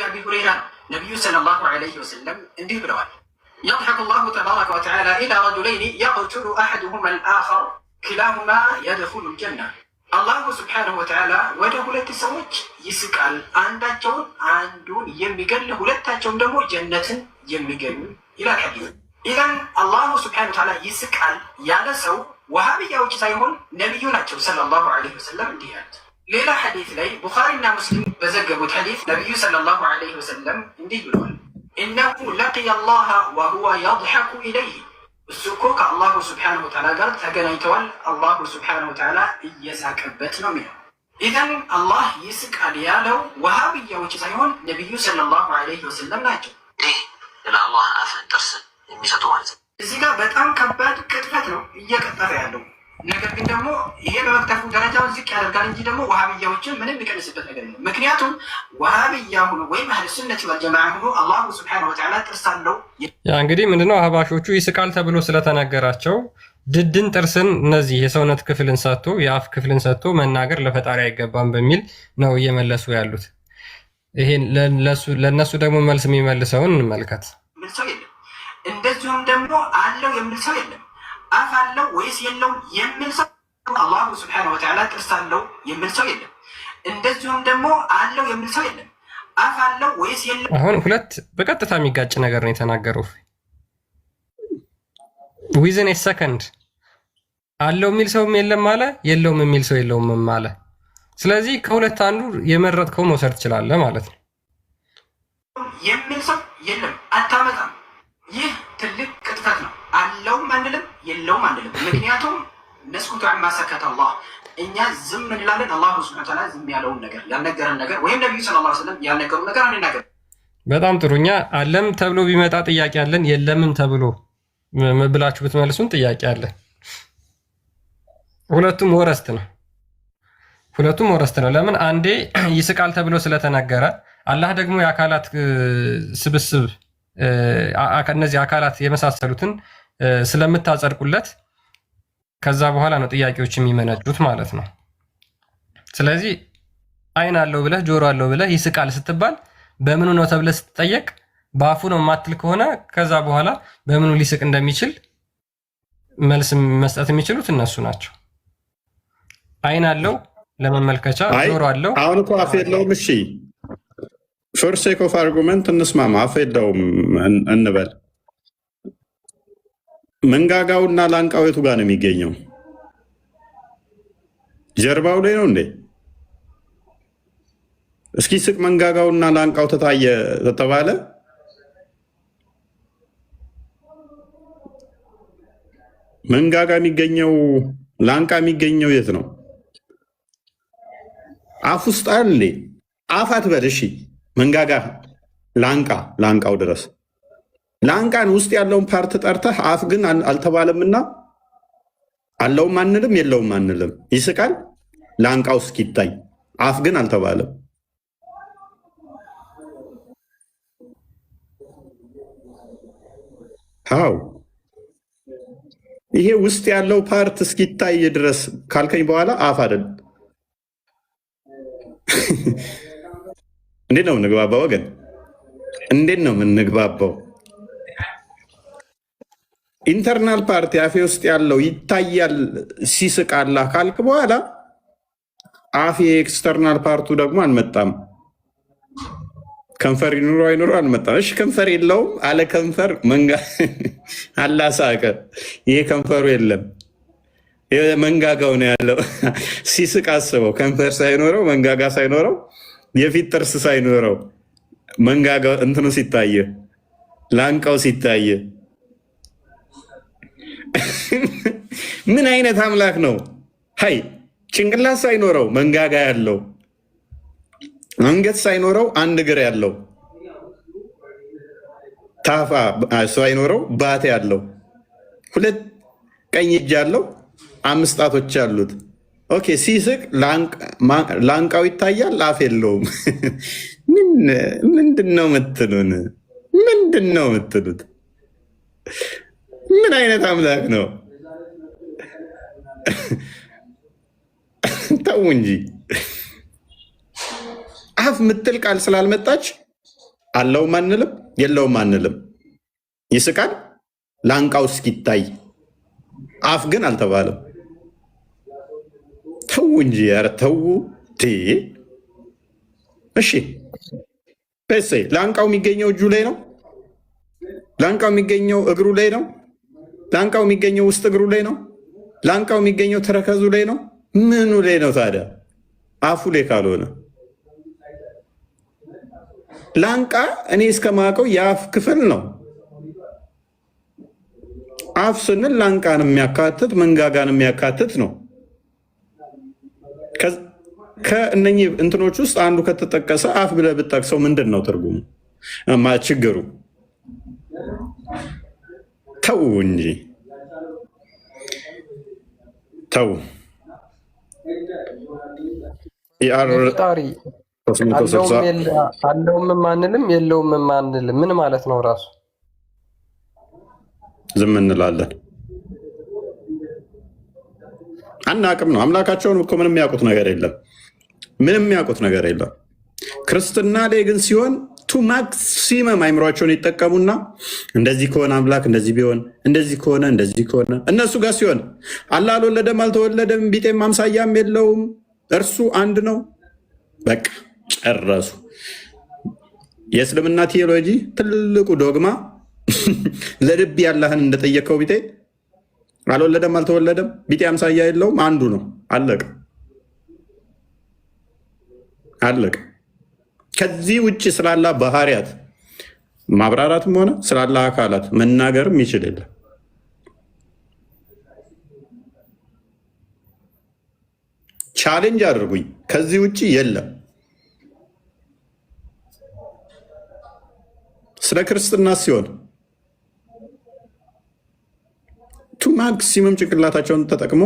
አቢ ሁረይራ ነው። ነብዩ ሰለላሁ ዐለይሂ ወሰለም እንዲህ ብለዋል يضحك الله تبارك وتعالى إلى رجلين يقتل أحدهما الآخر كلاهما يدخل الجنة الله سبحانه وتعالى وده لتسوج يسكال عندهم عندون يمجل هلتاهم دمو جنة يمجل إلى الحديث. إذن الله سبحانه وتعالى يسكال يالسو وهابي أو كسايهون نبينا صلى الله عليه وسلم ديات ليلة حديث لي بخارينا مسلم بزقبوا حديث نبي صلى الله عليه وسلم انديه بلوان إنه لقي الله وهو يضحك إليه السكوك الله سبحانه وتعالى قال تقنيتوال الله سبحانه وتعالى يساك بتنا منه. إذن الله يسك علياله وهابي وجزايون نبي صلى الله عليه وسلم ناجو ليه؟ إلا الله أفن ترسل የሚሰጠው እዚህ ጋር በጣም ከባድ ቅጥፈት ነው እየቀጠፈ ያለው ነገር ግን ደግሞ ይሄ በመቅጠፉ ደረጃውን ዝቅ ያደርጋል እንጂ ደግሞ ወሃቢያዎችን ምንም ሊቀንስበት ነገር የለም። ምክንያቱም ወሃቢያ ሆኖ ወይም አህለ ሱነት ወል ጀማዓ ሆኖ አላህ ሱብሓነሁ ወተዓላ ጥርሳለው ያ እንግዲህ ምንድነው አህባሾቹ ይስቃል ተብሎ ስለተነገራቸው ድድን ጥርስን እነዚህ የሰውነት ክፍልን ሰጥቶ የአፍ ክፍልን ሰጥቶ መናገር ለፈጣሪ አይገባም በሚል ነው እየመለሱ ያሉት። ይሄን ለነሱ ደግሞ መልስ የሚመልሰውን እንመልከት። ምን ሰው የለም እንደዚሁም ደግሞ አለው የሚል ሰው የለም። አፍ አለው ወይስ የለውም የሚል ሰው አላሁ ስብሐነሁ ወተዓላ ጥርስ አለው የሚል ሰው የለም። እንደዚሁም ደግሞ አለው የሚል ሰው የለም። አፍ አለው ወይስ የለውም። አሁን ሁለት በቀጥታ የሚጋጭ ነገር ነው የተናገረው። ዊዝን ኤ ሰከንድ አለው የሚል ሰውም የለም አለ፣ የለውም የሚል ሰው የለውም አለ። ስለዚህ ከሁለት አንዱ የመረጥከው መውሰድ ትችላለህ ማለት ነው። የሚል ሰው የለም አታመጣም። ይህ ትልቅ ቅጥፈት ነው። አለውም አንልም የለውም አንልም። ምክንያቱም ነስኩቱ ዐማ ሰከተ አላህ እኛ ዝም እንላለን። አላሁ ሱብሓነሁ ወተዓላ ዝም ያለውን ነገር ያልነገረን ነገር ወይም ነብዩ ሰለላሁ ዐለይሂ ወሰለም ያልነገሩን ነገር አንናገር። በጣም ጥሩ። እኛ አለም ተብሎ ቢመጣ ጥያቄ አለን፣ የለምም ተብሎ ብላችሁ ብትመልሱን ጥያቄ አለን። ሁለቱም ወረስት ነው። ለምን አንዴ ይስቃል ተብሎ ስለተነገረ አላህ ደግሞ የአካላት ስብስብ እነዚህ አካላት የመሳሰሉትን ስለምታጸድቁለት ከዛ በኋላ ነው ጥያቄዎች የሚመነጩት ማለት ነው። ስለዚህ አይን አለው ብለህ ጆሮ አለው ብለህ ይስቃል ስትባል በምኑ ነው ተብለህ ስትጠየቅ በአፉ ነው የማትል ከሆነ ከዛ በኋላ በምኑ ሊስቅ እንደሚችል መልስ መስጠት የሚችሉት እነሱ ናቸው። አይን አለው ለመመልከቻ፣ ጆሮ አለው። አሁን እኮ አፍ የለውም። እሺ ፎር ሴክ ኦፍ አርጉመንት እንስማማ። አፍ የለውም እንበል። መንጋጋውና ላንቃው የቱ ጋር ነው የሚገኘው? ጀርባው ላይ ነው እንዴ? እስኪ ስቅ መንጋጋውና ላንቃው ተታየ ተባለ። መንጋጋ የሚገኘው ላንቃ የሚገኘው የት ነው? አፍ ውስጥ አለ። አፍ አትበል እሺ። መንጋጋ ላንቃው ድረስ ላንቃን ውስጥ ያለውን ፓርት ጠርተህ አፍ ግን አልተባለምና አለውም አንልም የለውም አንልም። ይስቃል ላንቃው እስኪታይ፣ አፍ ግን አልተባለም። አው ይሄ ውስጥ ያለው ፓርት እስኪታይ ድረስ ካልከኝ በኋላ አፍ አይደል? እንዴት ነው የምንግባባው ወገን? እንዴት ነው የምንግባባው? ኢንተርናል ፓርቲ አፌ ውስጥ ያለው ይታያል ሲስቃላ ካልክ በኋላ አፌ ኤክስተርናል ፓርቱ ደግሞ አልመጣም። ከንፈር ይኑሮ አይኑሮ አልመጣም። እሺ ከንፈር የለውም አለ ከንፈር መንጋ አላሳቀ። ይሄ ከንፈሩ የለም መንጋጋው ነው ያለው። ሲስቅ አስበው፣ ከንፈር ሳይኖረው መንጋጋ ሳይኖረው የፊት ጥርስ ሳይኖረው መንጋጋው እንትኑ ሲታየ ላንቃው ሲታየ ምን አይነት አምላክ ነው? ሀይ ጭንቅላት ሳይኖረው መንጋጋ ያለው፣ አንገት ሳይኖረው አንድ እግር ያለው፣ ታፋ ሳይኖረው ባቴ ያለው፣ ሁለት ቀኝ እጅ ያለው፣ 5 ጣቶች ያሉት። ኦኬ ሲስቅ ላንቃው ይታያል፣ አፍ የለውም። ምንድን ነው የምትሉን? ምንድን ነው የምትሉት? ምን አይነት አምላክ ነው? ተው እንጂ። አፍ ምትል ቃል ስላልመጣች አለውም አንልም የለውም አንልም። ይስቃል ላንቃው እስኪታይ፣ አፍ ግን አልተባለም። ተው እንጂ ኧረ ተው። እሺ ፔሴ ላንቃው የሚገኘው እጁ ላይ ነው? ላንቃው የሚገኘው እግሩ ላይ ነው? ላንቃው የሚገኘው ውስጥ እግሩ ላይ ነው? ላንቃው የሚገኘው ተረከዙ ላይ ነው? ምኑ ላይ ነው ታዲያ? አፉ ላይ ካልሆነ ላንቃ እኔ እስከማውቀው የአፍ ክፍል ነው። አፍ ስንል ላንቃን የሚያካትት መንጋጋን የሚያካትት ነው። ከእነኚህ እንትኖች ውስጥ አንዱ ከተጠቀሰ አፍ ብለህ ብትጠቅሰው ምንድን ነው ትርጉሙ? ችግሩ? ተው እንጂ ተው። አለውም ማንልም የለውም ማንልም ምን ማለት ነው? ራሱ ዝም እንላለን። አናቅም ነው። አምላካቸውን እኮ ምንም ያውቁት ነገር የለም። ምንም ያውቁት ነገር የለም። ክርስትና ላይ ግን ሲሆን ቱ ማክሲመም አይምሯቸውን ይጠቀሙና እንደዚህ ከሆነ አምላክ እንደዚህ ቢሆን፣ እንደዚህ ከሆነ እንደዚህ ከሆነ፣ እነሱ ጋር ሲሆን አላህ አልወለደም አልተወለደም ቢጤም አምሳያም የለውም እርሱ አንድ ነው። በቃ ጨረሱ። የእስልምና ቴዎሎጂ ትልቁ ዶግማ ለልብ ያላህን እንደጠየቀው ቢጤ አልወለደም አልተወለደም ቢጤ አምሳያ የለውም አንዱ ነው። አለቀ አለቀ። ከዚህ ውጭ ስላላ ባህሪያት ማብራራትም ሆነ ስላላ አካላት መናገርም ይችል የለም። ቻሌንጅ አድርጉኝ። ከዚህ ውጭ የለም። ስለ ክርስትና ሲሆን ቱ ማክሲመም ጭንቅላታቸውን ተጠቅሞ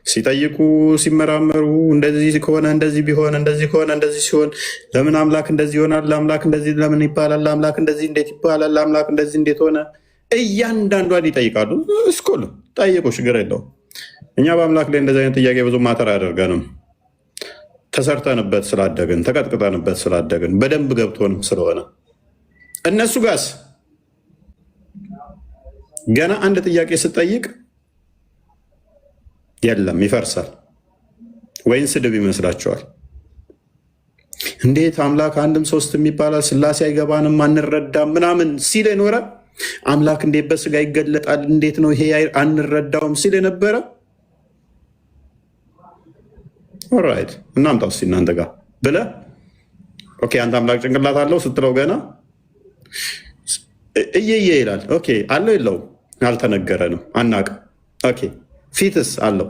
ሲጠይቁ ሲመራመሩ እንደዚህ ከሆነ እንደዚህ ቢሆን እንደዚህ ከሆነ እንደዚህ ሲሆን ለምን አምላክ እንደዚህ ይሆናል? ለአምላክ እንደዚህ ለምን ይባላል? ለአምላክ እንደዚህ እንዴት ይባላል? ለአምላክ እንደዚህ እንዴት ሆነ? እያንዳንዷን ይጠይቃሉ። እስኩል ጠይቁ፣ ችግር የለውም። እኛ በአምላክ ላይ እንደዚህ አይነት ጥያቄ ብዙ ማተር አያደርገንም። ተሰርተንበት ስላደግን፣ ተቀጥቅጠንበት ስላደግን፣ በደንብ ገብቶንም ስለሆነ እነሱ ጋስ ገና አንድ ጥያቄ ስጠይቅ የለም ይፈርሳል። ወይን ስድብ ይመስላችኋል? እንዴት አምላክ አንድም ሶስትም ይባላል፣ ስላሴ አይገባንም አንረዳም ምናምን ሲል የኖረ አምላክ እንዴት በስጋ ይገለጣል፣ እንዴት ነው ይሄ አንረዳውም ሲል የነበረ ኦራይት እናምጣው እስኪ እናንተ ጋር ብለህ ኦኬ፣ አንተ አምላክ ጭንቅላት አለው ስትለው ገና እየየ ይላል። ኦኬ አለው የለውም? አልተነገረንም፣ አናውቅም። ኦኬ ፊትስ አለው?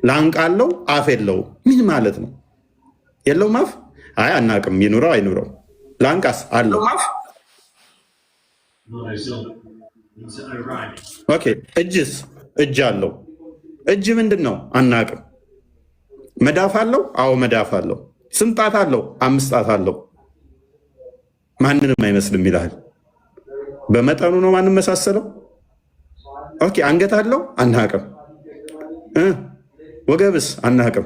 ላንቃ አለው? አፍ የለውም? ምን ማለት ነው? የለውም አፍ? አይ አናውቅም፣ ይኑረው አይኑረው። ላንቃስ አለው? ኦኬ እጅስ? እጅ አለው? እጅ ምንድን ነው? አናውቅም። መዳፍ አለው? አዎ መዳፍ አለው። ስንት ጣት አለው? 5 ጣት አለው። ማንንም አይመስልም ይልሃል። በመጠኑ ነው ማንም መሳሰለው። ኦኬ አንገት አለው? አናውቅም። ወገብስ? አናውቅም።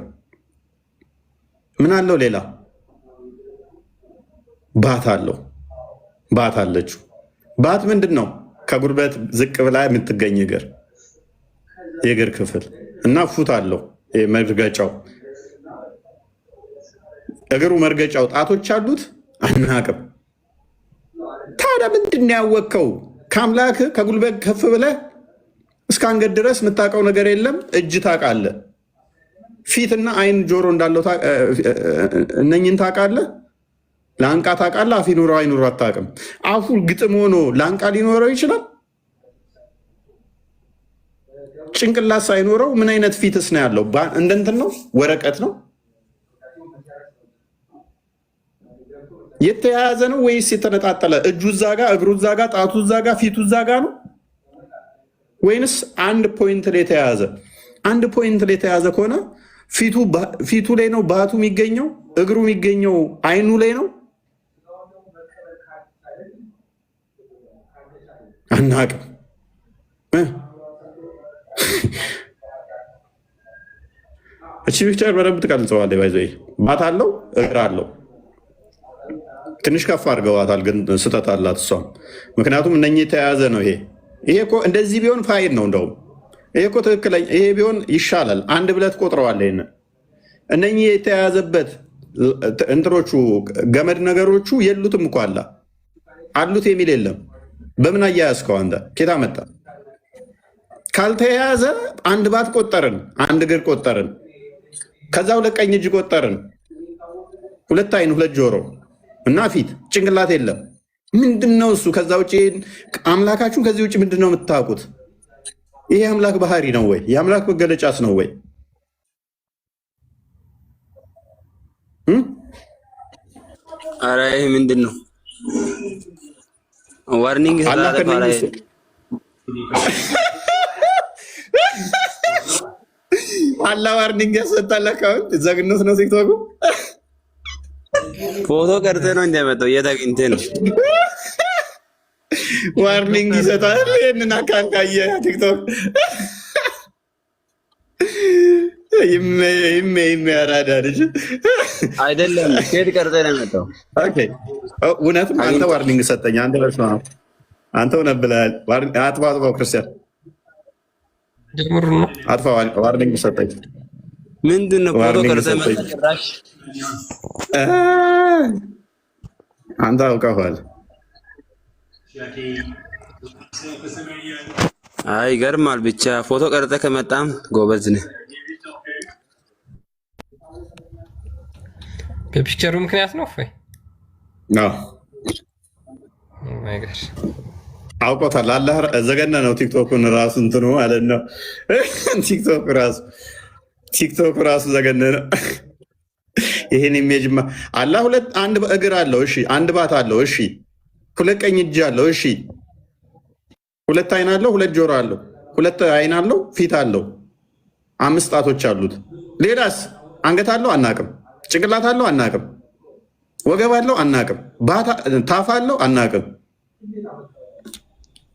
ምን አለው ሌላ? ባት አለው። ባት አለችው። ባት ምንድን ነው? ከጉልበት ዝቅ ብላ የምትገኝ እግር፣ የእግር ክፍል እና ፉት አለው መርገጫው። እግሩ መርገጫው ጣቶች አሉት? አናውቅም። ታዲያ ምንድን ነው ያወቅከው? ከአምላክ ከጉልበት ከፍ ብለህ እስከ አንገት ድረስ የምታውቀው ነገር የለም። እጅ ታውቃለህ፣ ፊትና አይን ጆሮ እንዳለው እነኝን ታውቃለህ። ላንቃ ታውቃለህ። አፍ ይኑረው አይኑረው አታውቅም። አፉ ግጥም ሆኖ ላንቃ ሊኖረው ይችላል? ጭንቅላት ሳይኖረው ምን አይነት ፊትስ ነው ያለው? እንደንትን ነው? ወረቀት ነው? የተያያዘ ነው ወይስ የተነጣጠለ? እጁ እዛ ጋ፣ እግሩ እዛ ጋ፣ ጣቱ እዛ ጋ፣ ፊቱ እዛ ጋ ነው ወይንስ አንድ ፖይንት ላይ የተያያዘ? አንድ ፖይንት ላይ የተያያዘ ከሆነ ፊቱ ላይ ነው ባቱ የሚገኘው? እግሩ የሚገኘው አይኑ ላይ ነው? አናውቅም። እቺ ፒክቸር በደንብ ትቀልጸዋለች። ባይዘ ባት አለው፣ እግር አለው። ትንሽ ከፍ አድርገዋታል፣ ግን ስህተት አላት እሷም። ምክንያቱም እነኚህ የተያያዘ ነው። ይሄ እኮ እንደዚህ ቢሆን ፋይል ነው። እንደውም ይሄ እኮ ትክክለኛ፣ ይሄ ቢሆን ይሻላል። አንድ ብለት ቆጥረዋል። ይሄን እነኚህ የተያያዘበት እንትኖቹ ገመድ ነገሮቹ የሉትም እኮ አሉት የሚል የለም። በምን አያያዝከው አንተ? ኬታ መጣ? ካልተያያዘ አንድ ባት ቆጠርን፣ አንድ እግር ቆጠርን፣ ከዛ 2 ቀኝ እጅ ቆጠርን፣ 2 አይን፣ 2 ጆሮ እና ፊት፣ ጭንቅላት የለም። ምንድን ነው እሱ? ከዛ ውጭ አምላካችሁን ከዚህ ውጭ ምንድን ነው የምታውቁት? ይሄ አምላክ ባህሪ ነው ወይ? የአምላክ መገለጫስ ነው ወይ? አረ ይሄ ምንድን ነው? ዋርኒንግ አላ ዋርኒንግ ያሰጣል። አካውንት ዘግኖት ነው ቲክቶክ ፎቶ ቀርጸ ነው እንደመጣው የታግንቴ ነው ዋርኒንግ ይሰጣል። ይሄንን አካውንት ካየ ቲክቶክ ያራዳ ልጅ አይደለም። ከየት ቀርጸ ነው የመጣው? ኦኬ እውነትም አንተ ዋርኒንግ ሰጠኝ። አንተ ለስማ አንተ ሆነ ብለሃል። አጥፋው ክርስቲያን አጥፋው። ዋርኒንግ ሰጠኝ። ምንድን ነው ፎቶ ቀርጸ መጣሽ? አንተ አውቀዋል። አይ ይገርማል። ብቻ ፎቶ ቀርጸ ከመጣም ጎበዝ ነህ። በፒክቸሩ ምክንያት ነው ወይ? አውቆታል። አላህ ዘገነ ነው ቲክቶክን ራሱ እንትኑ ማለት ነው። ቲክቶክ ራሱ ዘገነ ነው። ይሄን ኢሜጅማ አላህ አንድ እግር አለው። እሺ አንድ ባት አለው። እሺ 2 ቀኝ እጅ አለው። እሺ 2 አይን አለው። 2 ጆሮ አለው። 2 አይን አለው። ፊት አለው። 5 ጣቶች አሉት። ሌላስ? አንገት አለው? አናቅም። ጭንቅላት አለው? አናቅም። ወገብ አለው? አናቅም። ታፍ አለው? አናቅም።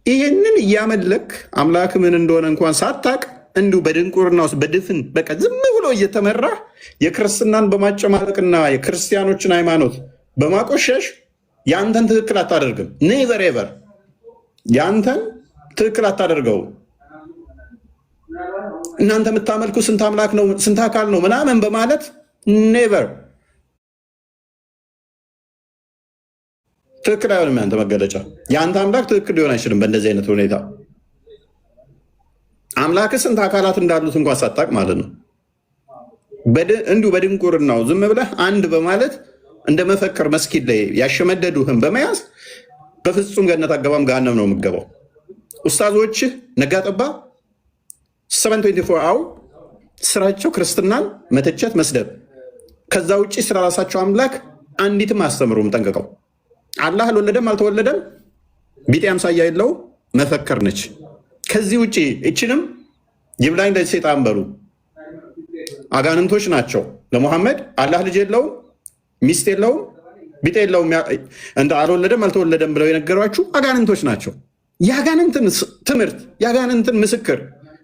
ይሄንን እያመለክ አምላክ ምን እንደሆነ እንኳን ሳታቅ እንዲሁ በድንቁርና ውስጥ በድፍን በቃ ዝም ብሎ እየተመራ የክርስትናን በማጨማለቅና የክርስቲያኖችን ሃይማኖት በማቆሸሽ የአንተን ትክክል አታደርግም። ኔቨር ኤቨር የአንተን ትክክል አታደርገው። እናንተ የምታመልኩ ስንት አምላክ ነው ስንት አካል ነው ምናምን በማለት ኔቨር ትክክል አይሆንም። ያንተ መገለጫ የአንተ አምላክ ትክክል ሊሆን አይችልም። በእንደዚህ አይነት ሁኔታ አምላክ ስንት አካላት እንዳሉት እንኳን ሳታቅ ማለት ነው። እንዲሁ በድንቁርናው ዝም ብለህ አንድ በማለት እንደ መፈክር መስጊድ ላይ ያሸመደዱህን በመያዝ በፍጹም ገነት አገባም ገሃነም ነው የምገባው። ኡስታዞችህ ነጋጠባ 724 አው ስራቸው ክርስትናን መተቸት፣ መስደብ። ከዛ ውጭ ስለ ራሳቸው አምላክ አንዲትም አስተምሩም። ጠንቅቀው አላህ አልወለደም አልተወለደም ቢጤ አምሳያ የለው መፈክር ነች። ከዚህ ውጭ እችንም ይብላኝ ለሰይጣን በሉ አጋንንቶች ናቸው። ለሙሐመድ አላህ ልጅ የለውም ሚስት የለውም ቢጤ የለውም እንደ አልወለደም አልተወለደም ብለው የነገሯችሁ አጋንንቶች ናቸው። የአጋንንትን ትምህርት የአጋንንትን ምስክር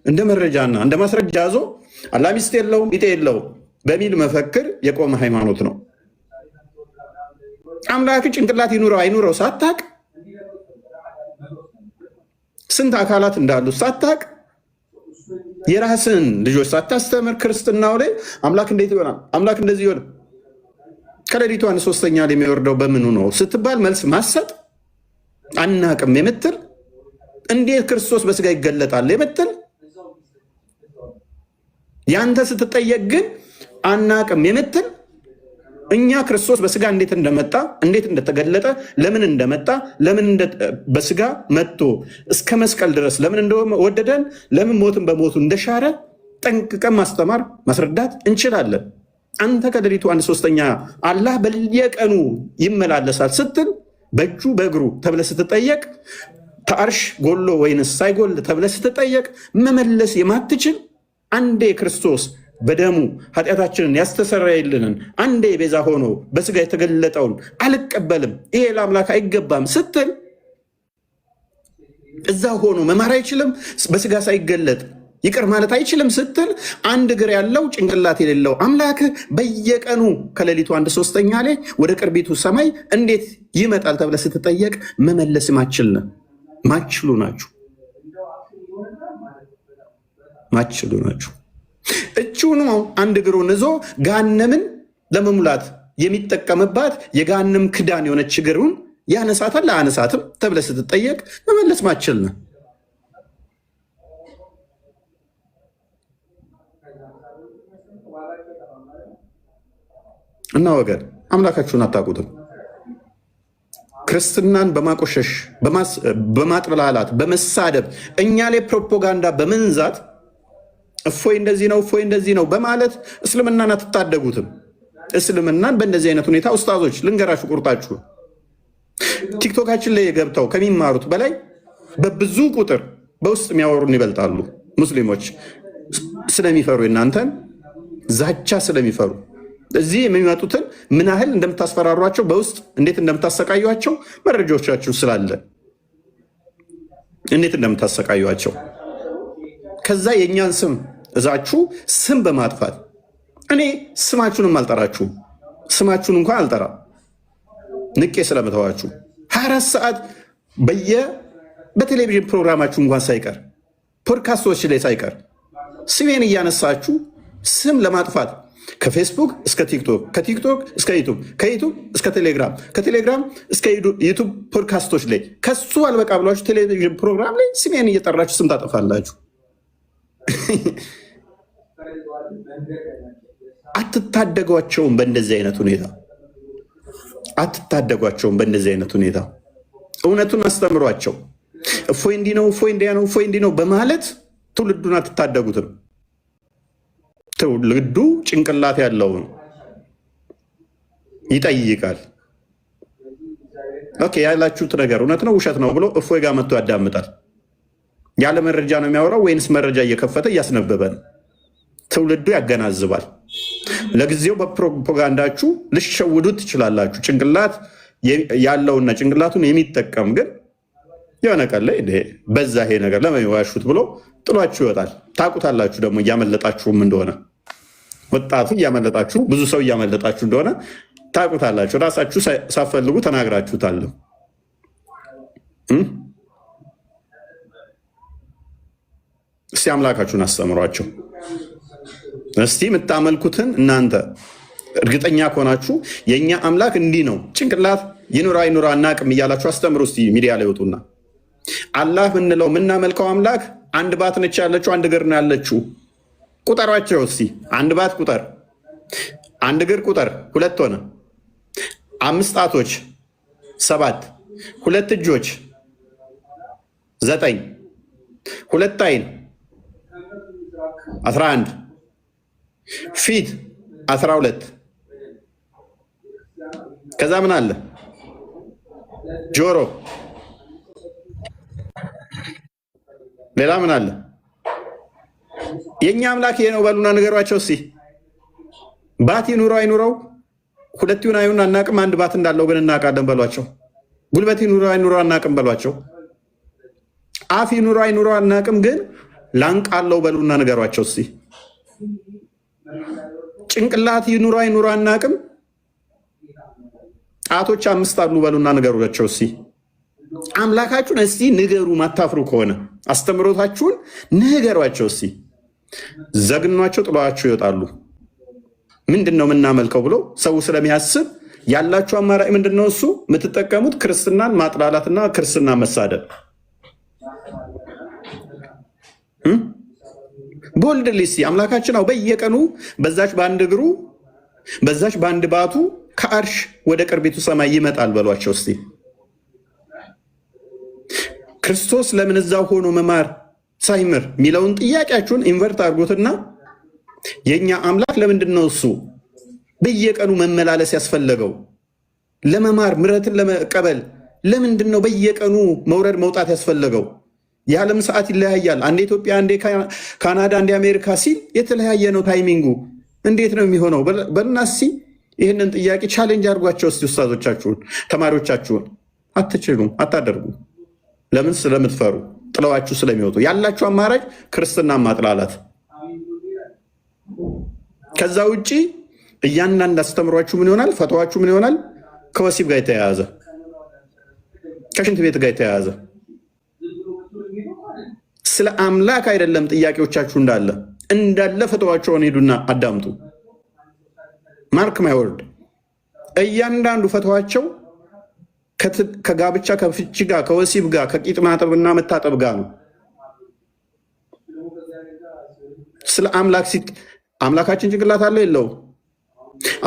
እንደ መረጃና እንደ ማስረጃ ይዞ አላህ ሚስት የለውም ቢጤ የለውም በሚል መፈክር የቆመ ሃይማኖት ነው። አምላክ ጭንቅላት ይኑረው አይኑረው ሳታቅ፣ ስንት አካላት እንዳሉ ሳታቅ፣ የራስን ልጆች ሳታስተምር ክርስትናው ላይ አምላክ እንዴት ይሆናል አምላክ እንደዚህ ይሆናል ከሌሊቱ 1/3 ላይ የሚወርደው በምኑ ነው ስትባል መልስ ማሰጥ አናቅም የምትል እንዴት ክርስቶስ በስጋ ይገለጣል የምትል ያንተ ስትጠየቅ ግን አናቅም የምትል እኛ ክርስቶስ በስጋ እንዴት እንደመጣ እንዴት እንደተገለጠ ለምን እንደመጣ ለምን በስጋ መጥቶ እስከ መስቀል ድረስ ለምን እንደወደደን ለምን ሞትን በሞቱ እንደሻረ ጠንቅቀን ማስተማር ማስረዳት እንችላለን። አንተ ከሌሊቱ 1/3 አላህ በየቀኑ ይመላለሳል ስትል በእጁ በእግሩ ተብለ ስትጠየቅ ከአርሽ ጎሎ ወይንስ ሳይጎል ተብለ ስትጠየቅ መመለስ የማትችል አንዴ ክርስቶስ በደሙ ኃጢአታችንን ያስተሰረየልንን አንዴ ቤዛ ሆኖ በስጋ የተገለጠውን አልቀበልም ይሄ ለአምላክ አይገባም ስትል እዛ ሆኖ መማር አይችልም በስጋ ሳይገለጥ ይቅር ማለት አይችልም ስትል አንድ እግር ያለው ጭንቅላት የሌለው አምላክ በየቀኑ ከሌሊቱ 1/3 ላይ ወደ ቅርቢቱ ሰማይ እንዴት ይመጣል ተብለ ስትጠየቅ መመለስ ማችሉ ናችሁ። እቹን አንድ እግሩን ይዞ ገሃነምን ለመሙላት የሚጠቀምባት የገሃነም ክዳን የሆነች እግሩን ያነሳታል ለአነሳትም ተብለ ስትጠየቅ መመለስ ማችል ነው። እና ወገን አምላካችሁን አታውቁትም። ክርስትናን በማቆሸሽ በማጥላላት በመሳደብ እኛ ላይ ፕሮፓጋንዳ በመንዛት እፎይ እንደዚህ ነው እፎይ እንደዚህ ነው በማለት እስልምናን አትታደጉትም። እስልምናን በእንደዚህ አይነት ሁኔታ ኡስታዞች ልንገራችሁ ቁርጣችሁ ቲክቶካችን ላይ ገብተው ከሚማሩት በላይ በብዙ ቁጥር በውስጥ የሚያወሩን ይበልጣሉ። ሙስሊሞች ስለሚፈሩ እናንተን ዛቻ ስለሚፈሩ እዚህ የሚመጡትን ምን ያህል እንደምታስፈራሯቸው በውስጥ እንዴት እንደምታሰቃዩቸው መረጃዎቻችሁ ስላለ እንዴት እንደምታሰቃዩቸው ከዛ የእኛን ስም እዛችሁ ስም በማጥፋት እኔ ስማችሁንም አልጠራችሁም። ስማችሁን እንኳን አልጠራ ንቄ ስለምተዋችሁ 24 ሰዓት በቴሌቪዥን ፕሮግራማችሁ እንኳን ሳይቀር ፖድካስቶች ላይ ሳይቀር ስሜን እያነሳችሁ ስም ለማጥፋት ከፌስቡክ እስከ ቲክቶክ ከቲክቶክ እስከ ዩቱብ ከዩቱብ እስከ ቴሌግራም ከቴሌግራም እስከ ዩቱብ ፖድካስቶች ላይ ከሱ አልበቃ ብሏችሁ ቴሌቪዥን ፕሮግራም ላይ ስሜን እየጠራችሁ ስም ታጠፋላችሁ። አትታደጓቸውም። በእንደዚህ አይነት ሁኔታ እውነቱን አስተምሯቸው። እፎይ እንዲህ ነው እፎይ እንዲያ ነው እፎይ እንዲህ ነው በማለት ትውልዱን አትታደጉትም። ትውልዱ ጭንቅላት ያለውን ይጠይቃል። ኦኬ ያላችሁት ነገር እውነት ነው ውሸት ነው ብሎ እፎይ ጋር መጥቶ ያዳምጣል። ያለ መረጃ ነው የሚያወራው ወይንስ መረጃ እየከፈተ እያስነበበ ነው? ትውልዱ ያገናዝባል። ለጊዜው በፕሮፓጋንዳችሁ ልሸውዱት ትችላላችሁ። ጭንቅላት ያለውና ጭንቅላቱን የሚጠቀም ግን የሆነ ቀን ላይ በዛ ይሄ ነገር ለምን ዋሹት ብሎ ጥሏችሁ ይወጣል። ታውቁታላችሁ ደግሞ እያመለጣችሁም እንደሆነ ወጣቱ እያመለጣችሁ ብዙ ሰው እያመለጣችሁ እንደሆነ ታውቁታላችሁ። ራሳችሁ ሳፈልጉ ተናግራችሁታል። እስቲ አምላካችሁን አስተምሯቸው። እስቲ የምታመልኩትን እናንተ እርግጠኛ ከሆናችሁ የእኛ አምላክ እንዲህ ነው፣ ጭንቅላት ይኑራ ይኑራ አናቅም እያላችሁ አስተምሩ። እስቲ ሚዲያ ላይ ወጡና አላህ ምንለው የምናመልከው አምላክ አንድ ባት ነች ያለችው፣ አንድ እግር ነው ያለችው። ቁጠሯቸው እስቲ። አንድ ባት ቁጠር፣ አንድ እግር ቁጠር፣ 2 ሆነ። 5 ጣቶች 7፣ 2 እጆች 9፣ 2 አይን 11፣ ፊት 12። ከዛ ምን አለ? ጆሮ። ሌላ ምን አለ? የኛ አምላክ ይሄ ነው በሉና ንገሯቸው እስቲ። ባት ይኑረው አይኑረው፣ 2 ይሁን አይሁን አናቅም፣ አንድ ባት እንዳለው ግን እናውቃለን በሏቸው። ጉልበት ይኑረው አይኑረው አናቅም በሏቸው። አፍ ይኑረው አይኑረው አናቅም፣ ግን ላንቃ አለው በሉና ንገሯቸው እስቲ። ጭንቅላት ይኑረው አይኑረው አናቅም፣ ጣቶች 5 አሉ በሉና ንገሯቸው እስቲ። አምላካችሁን እስቲ ንገሩ። ማታፍሩ ከሆነ አስተምሮታችሁን ንገሯቸው እስቲ። ዘግኗቸው ጥለዋቸው ይወጣሉ። ምንድን ነው የምናመልከው ብሎ ሰው ስለሚያስብ ያላችሁ አማራጭ ምንድን ነው? እሱ የምትጠቀሙት ክርስትናን ማጥላላትና ክርስትናን መሳደብ። ቦልድ ሊሲ አምላካችን አው በየቀኑ በዛች በአንድ እግሩ በዛች በአንድ ባቱ ከአርሽ ወደ ቅርቢቱ ሰማይ ይመጣል በሏቸው እስቲ። ክርስቶስ ለምን እዛው ሆኖ መማር ሳይምር የሚለውን ጥያቄያችሁን ኢንቨርት አድርጎትና የኛ አምላክ ለምንድን ነው እሱ በየቀኑ መመላለስ ያስፈለገው? ለመማር ምሕረትን ለመቀበል ለምንድን ነው በየቀኑ መውረድ መውጣት ያስፈለገው? የዓለም ሰዓት ይለያያል። አንዴ ኢትዮጵያ፣ አንዴ ካናዳ፣ አንዴ አሜሪካ ሲል የተለያየ ነው ታይሚንጉ። እንዴት ነው የሚሆነው? በልናሲ ይህንን ጥያቄ ቻሌንጅ አድርጓቸው እስቲ ኡስታዞቻችሁን፣ ተማሪዎቻችሁን። አትችሉም፣ አታደርጉም። ለምን? ስለምትፈሩ፣ ጥለዋችሁ ስለሚወጡ። ያላችሁ አማራጭ ክርስትና ማጥላላት። ከዛ ውጭ እያንዳንድ አስተምሯችሁ ምን ይሆናል? ፈተዋችሁ ምን ይሆናል? ከወሲብ ጋር የተያያዘ ከሽንት ቤት ጋር የተያያዘ ስለ አምላክ አይደለም ጥያቄዎቻችሁ። እንዳለ ፈተዋቸውን ሄዱና አዳምጡ። ማርክ ማይ ወርድ። እያንዳንዱ ፈተዋቸው ከጋብቻ ከፍቺ ጋር ከወሲብ ጋር ከቂጥ ማጠብና መታጠብ ጋር ነው። ስለ አምላክ አምላካችን ጭንቅላት አለው የለው?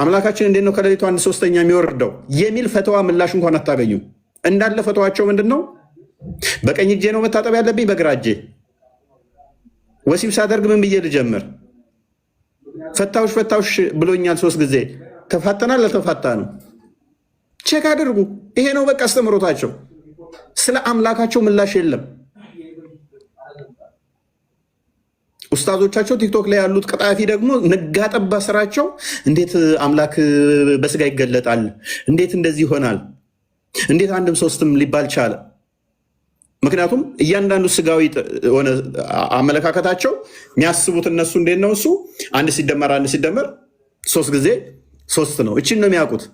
አምላካችን እንዴት ነው ከሌሊቱ 1/3 የሚወርደው የሚል ፈተዋ ምላሽ እንኳን አታገኙ። እንዳለ ፈተዋቸው ምንድን ነው? በቀኝ እጄ ነው መታጠብ ያለብኝ፣ በግራ እጄ። ወሲብ ሳደርግ ምን ብዬ ልጀምር? ፈታውሽ ብሎኛል 3 ጊዜ። ተፋተናል አልተፋታ ነው? ቼክ አድርጉ። ይሄ ነው በቃ አስተምሮታቸው። ስለ አምላካቸው ምላሽ የለም። ኡስታዞቻቸው ቲክቶክ ላይ ያሉት ቀጣፊ ደግሞ ነጋጠባ ስራቸው እንዴት አምላክ በስጋ ይገለጣል? እንዴት እንደዚህ ይሆናል? እንዴት 1ም 3ም ሊባል ቻለ? ምክንያቱም እያንዳንዱ ስጋዊ ሆነ አመለካከታቸው የሚያስቡት እነሱ እንዴት ነው? እሱ 1 ሲደመር 3 ጊዜ 3 ነው። እችን ነው የሚያውቁት።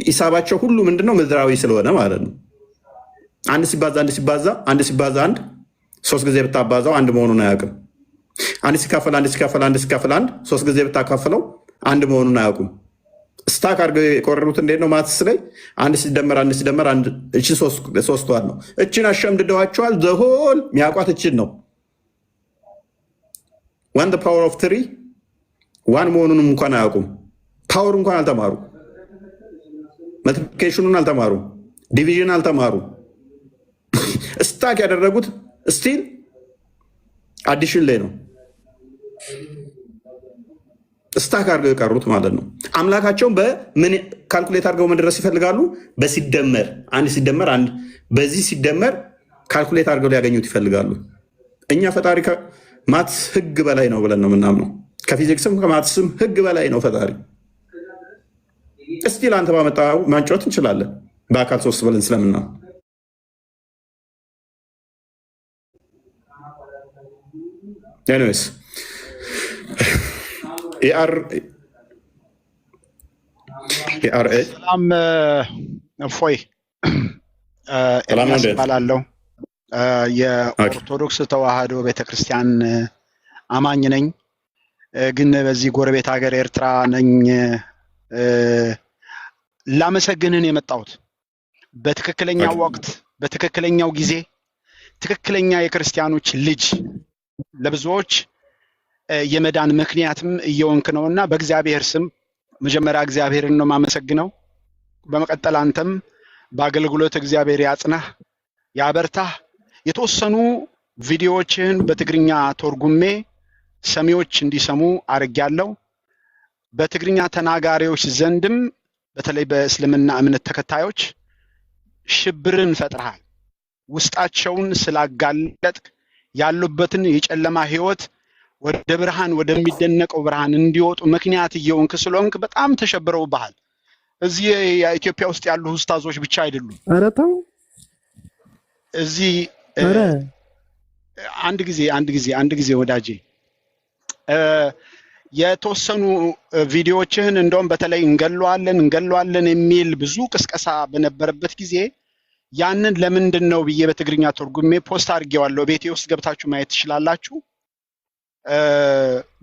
ሂሳባቸው ሁሉ ምንድነው? ምድራዊ ስለሆነ ማለት ነው። 1 ሲባዛ 1 3 ጊዜ ብታባዛው 1 መሆኑን አያውቅም። 1 ሲካፈል 3 ጊዜ ብታካፍለው 1 መሆኑን አያውቁም። ስታክ አድርገው የቆረሩት እንዴት ነው? ማትስ ላይ 1 ሲደመር 1 እችን 3 ነው። እችን አሸምድደዋቸዋል። ዘሆል ሚያውቋት እችን ነው። 1 ፓወር ኦፍ 3 1 መሆኑንም እንኳን አያውቁም። ፓወር እንኳን አልተማሩ። መልቲፕሊኬሽኑን አልተማሩ። ዲቪዥን አልተማሩ። ስታክ ያደረጉት ስቲል አዲሽን ላይ ነው። ስታክ አድርገው የቀሩት ማለት ነው። አምላካቸውን በምን ካልኩሌት አድርገው መድረስ ይፈልጋሉ? በሲደመር 1 ሲደመር 1 በዚህ ሲደመር ካልኩሌት አድርገው ሊያገኙት ይፈልጋሉ። እኛ ፈጣሪ ከማትስ ህግ በላይ ነው ብለን ነው የምናምነው። ከፊዚክስም ከማትስም ህግ በላይ ነው ፈጣሪ። እስቲል አንተ ባመጣው ማንጫወት እንችላለን በአካል 3 ብለን ስለምናምን። ኤኒዌይስ ሰላም እፎይ፣ ኤልያስ እባላለሁ። የኦርቶዶክስ ተዋህዶ ቤተክርስቲያን አማኝ ነኝ፣ ግን በዚህ ጎረቤት ሀገር ኤርትራ ነኝ። ላመሰግንህን የመጣሁት በትክክለኛው ወቅት በትክክለኛው ጊዜ ትክክለኛ የክርስቲያኖች ልጅ ለብዙዎች የመዳን ምክንያትም እየወንክ ነውና በእግዚአብሔር ስም መጀመሪያ እግዚአብሔርን ነው ማመሰግነው። በመቀጠል አንተም በአገልግሎት እግዚአብሔር ያጽናህ ያበርታህ። የተወሰኑ ቪዲዮዎችን በትግርኛ ተርጉሜ ሰሚዎች እንዲሰሙ አድርጌያለሁ። በትግርኛ ተናጋሪዎች ዘንድም በተለይ በእስልምና እምነት ተከታዮች ሽብርን ፈጥረሃል። ውስጣቸውን ስላጋለጥክ ያሉበትን የጨለማ ህይወት ወደ ብርሃን ወደሚደነቀው ብርሃን እንዲወጡ ምክንያት እየሆንክ ስለሆንክ በጣም ተሸብረውብሃል። እዚህ የኢትዮጵያ ውስጥ ያሉ ኡስታዞች ብቻ አይደሉም። ኧረ ተው። እዚህ አንድ ጊዜ ወዳጄ የተወሰኑ ቪዲዮዎችህን እንደውም በተለይ እንገለዋለን የሚል ብዙ ቅስቀሳ በነበረበት ጊዜ ያንን ለምንድን ነው ብዬ በትግርኛ ተርጉሜ ፖስት አድርጌዋለሁ። ቤቴ ውስጥ ገብታችሁ ማየት ትችላላችሁ።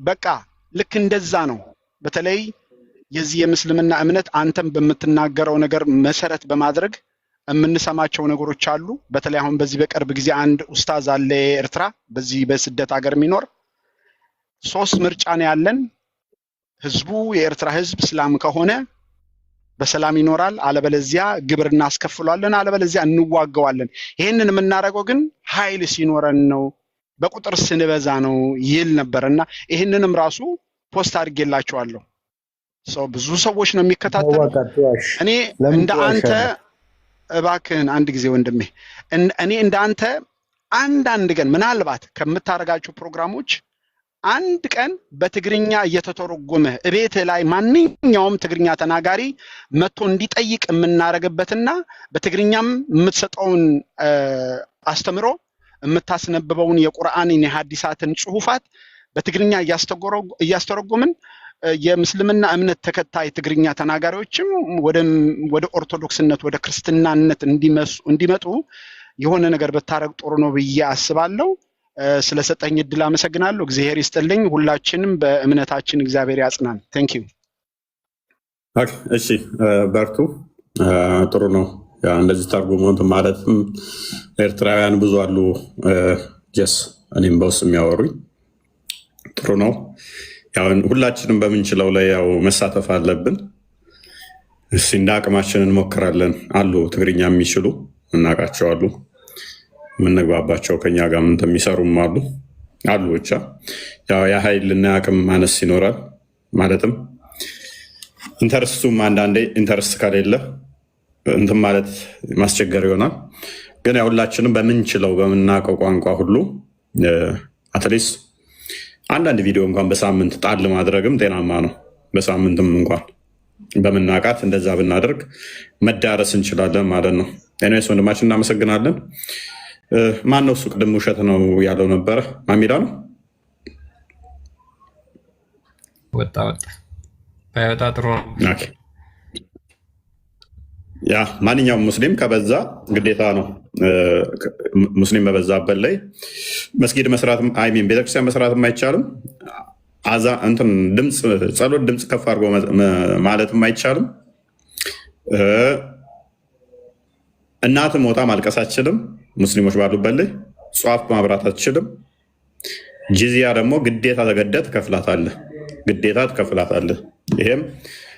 በቃ ልክ እንደዛ ነው። በተለይ የዚህ የምስልምና እምነት አንተም በምትናገረው ነገር መሰረት በማድረግ የምንሰማቸው ነገሮች አሉ። በተለይ አሁን በዚህ በቅርብ ጊዜ አንድ ኡስታዝ አለ ኤርትራ በዚህ በስደት ሀገር የሚኖር 3 ምርጫ ነው ያለን። ህዝቡ የኤርትራ ህዝብ እስላም ከሆነ በሰላም ይኖራል፣ አለበለዚያ ግብር እናስከፍሏለን፣ አለበለዚያ እንዋጋዋለን። ይሄንን የምናደርገው ግን ኃይል ሲኖረን ነው፣ በቁጥር ስንበዛ ነው ይል ነበርና ይሄንንም ራሱ ፖስት አድርጌላችኋለሁ። ብዙ ሰዎች ነው የሚከታተሉ። እኔ እንደ አንተ እባክህን አንድ ጊዜ ወንድሜ እኔ እንደ አንተ አንድ ቀን ምናልባት ከምታረጋቸው ፕሮግራሞች አንድ ቀን በትግርኛ እየተተረጎመ እቤት ላይ ማንኛውም ትግርኛ ተናጋሪ መጥቶ እንዲጠይቅ የምናረግበትና በትግርኛም የምትሰጠውን አስተምሮ የምታስነብበውን የቁርአንን የሐዲሳትን ጽሁፋት በትግርኛ እያስተረጎምን የሙስሊምና እምነት ተከታይ ትግርኛ ተናጋሪዎችም ወደ ኦርቶዶክስነት ወደ ክርስትናነት እንዲመጡ የሆነ ነገር በታረግ ጥሩ ነው ብዬ አስባለሁ። ስለሰጠኝ እድል አመሰግናለሁ። እግዚአብሔር ይስጥልኝ። ሁላችንም በእምነታችን እግዚአብሔር ያጽናን። ቴንክ ዩ። እሺ በርቱ። ጥሩ ነው። እንደዚህ ተርጉሞት ማለትም ኤርትራውያን ብዙ አሉ። ጀስ እኔም በውስጥ የሚያወሩኝ ጥሩ ነው። ያው ሁላችንም በምንችለው ላይ ያው መሳተፍ አለብን። እስኪ እንደ አቅማችን እንሞክራለን። አሉ ትግርኛ የሚችሉ እናውቃቸው አሉ፣ የምንግባባቸው ከኛ ጋር ምን የሚሰሩም አሉ። ብቻ ያው የኃይልና አቅም ማነስ ይኖራል። ማለትም ኢንተርስቱም አንዳንዴ ኢንተርስት ከሌለ እንትን ማለት ማስቸገር ይሆናል። ግን ያው ሁላችንም በምንችለው በምናውቀው ቋንቋ ሁሉ አትሊስት አንዳንድ ቪዲዮ እንኳን በሳምንት ጣል ማድረግም ጤናማ ነው። በሳምንትም እንኳን በምናውቃት እንደዛ ብናደርግ መዳረስ እንችላለን ማለት ነው። ኤኒዌይስ ወንድማችን እናመሰግናለን። ማን ነው እሱ? ቅድም ውሸት ነው ያለው ነበረ። ማሚዳ ነው ወጣ ባይወጣ ጥሩ ነው። ያ ማንኛውም ሙስሊም ከበዛ ግዴታ ነው። ሙስሊም በበዛበት ላይ መስጊድ መስራት ቤተክርስቲያን መስራትም አይቻልም። እንትን ጸሎት ድምፅ ከፍ አድርጎ ማለትም አይቻልም። እናት ሞታ ማልቀስ አትችልም። ሙስሊሞች ባሉበት ላይ ጧፍ ማብራት አትችልም። ጂዚያ ደግሞ ግዴታ ተገደህ ትከፍላታለህ። ይሄም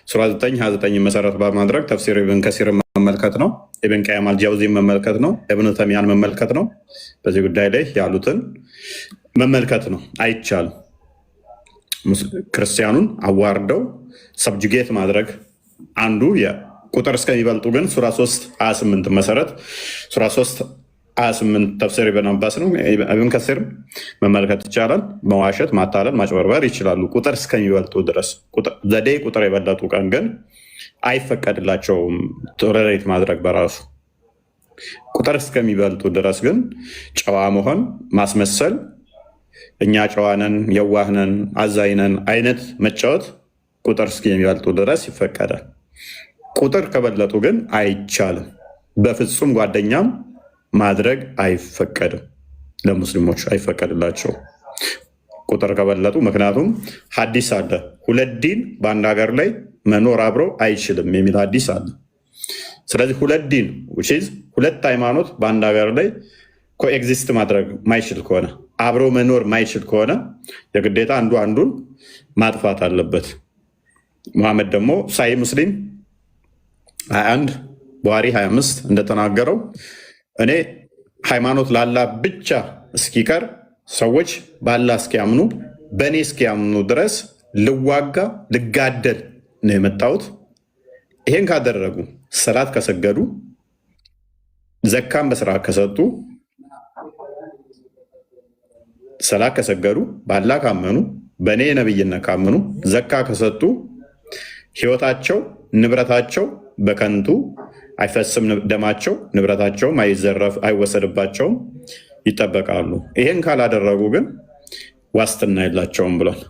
ሱራ 9:29 መሰረት በማድረግ ተፍሲር ኢብን ከሲር መመልከት ነው። ኢብን ቀይም አልጃውዚ መመልከት ነው። ኢብን ተይሚያን መመልከት ነው። በዚህ ጉዳይ ላይ ያሉትን መመልከት ነው። አይቻልም። ክርስቲያኑን አዋርደው ሰብጁጌት ማድረግ አንዱ ቁጥር እስከሚበልጡ ግን ሱራ 3:28 መሰረት ሱራ 3:28 ተፍሲር ኢብን አባስ ነው። ኢብን ከሲር መመልከት ይቻላል። መዋሸት፣ ማታለል፣ ማጭበርበር ይችላሉ ቁጥር እስከሚበልጡ ድረስ። ዘዴ ቁጥር የበለጡ ቀን ግን አይፈቀድላቸውም ቶለሬት ማድረግ በራሱ። ቁጥር እስከሚበልጡ ድረስ ግን ጨዋ መሆን፣ ማስመሰል፣ እኛ ጨዋነን፣ የዋህነን፣ አዛይነን አይነት መጫወት ቁጥር እስከሚበልጡ ድረስ ይፈቀዳል። ቁጥር ከበለጡ ግን አይቻልም በፍጹም። ጓደኛም ማድረግ አይፈቀድም። ለሙስሊሞች አይፈቀድላቸው ቁጥር ከበለጡ። ምክንያቱም ሐዲስ አለ፣ ሁለት ዲን በአንድ ሀገር ላይ መኖር አብሮ አይችልም የሚል ሐዲስ አለ። ስለዚህ ሁለት ዲን ሁለት ሃይማኖት በአንድ ሀገር ላይ ኮኤግዚስት ማድረግ ማይችል ከሆነ አብሮ መኖር ማይችል ከሆነ የግዴታ አንዱ አንዱን ማጥፋት አለበት። መሐመድ ደግሞ ሳሂህ ሙስሊም 21 ቡሃሪ 25 እንደተናገረው እኔ ሃይማኖት ለአላህ ብቻ እስኪቀር ሰዎች በአላህ እስኪያምኑ በእኔ እስኪያምኑ ድረስ ልዋጋ ልጋደል ነው የመጣሁት። ይሄን ካደረጉ ሰላት ከሰገዱ ዘካን በስርዓት ከሰጡ ሰላት ከሰገዱ በአላህ ካመኑ በእኔ ነብይነት ካመኑ ዘካ ከሰጡ ህይወታቸው ንብረታቸው በከንቱ አይፈስም፣ ደማቸው ንብረታቸውም አይወሰድባቸውም፣ ይጠበቃሉ። ይሄን ካላደረጉ ግን ዋስትና የላቸውም ብሏል።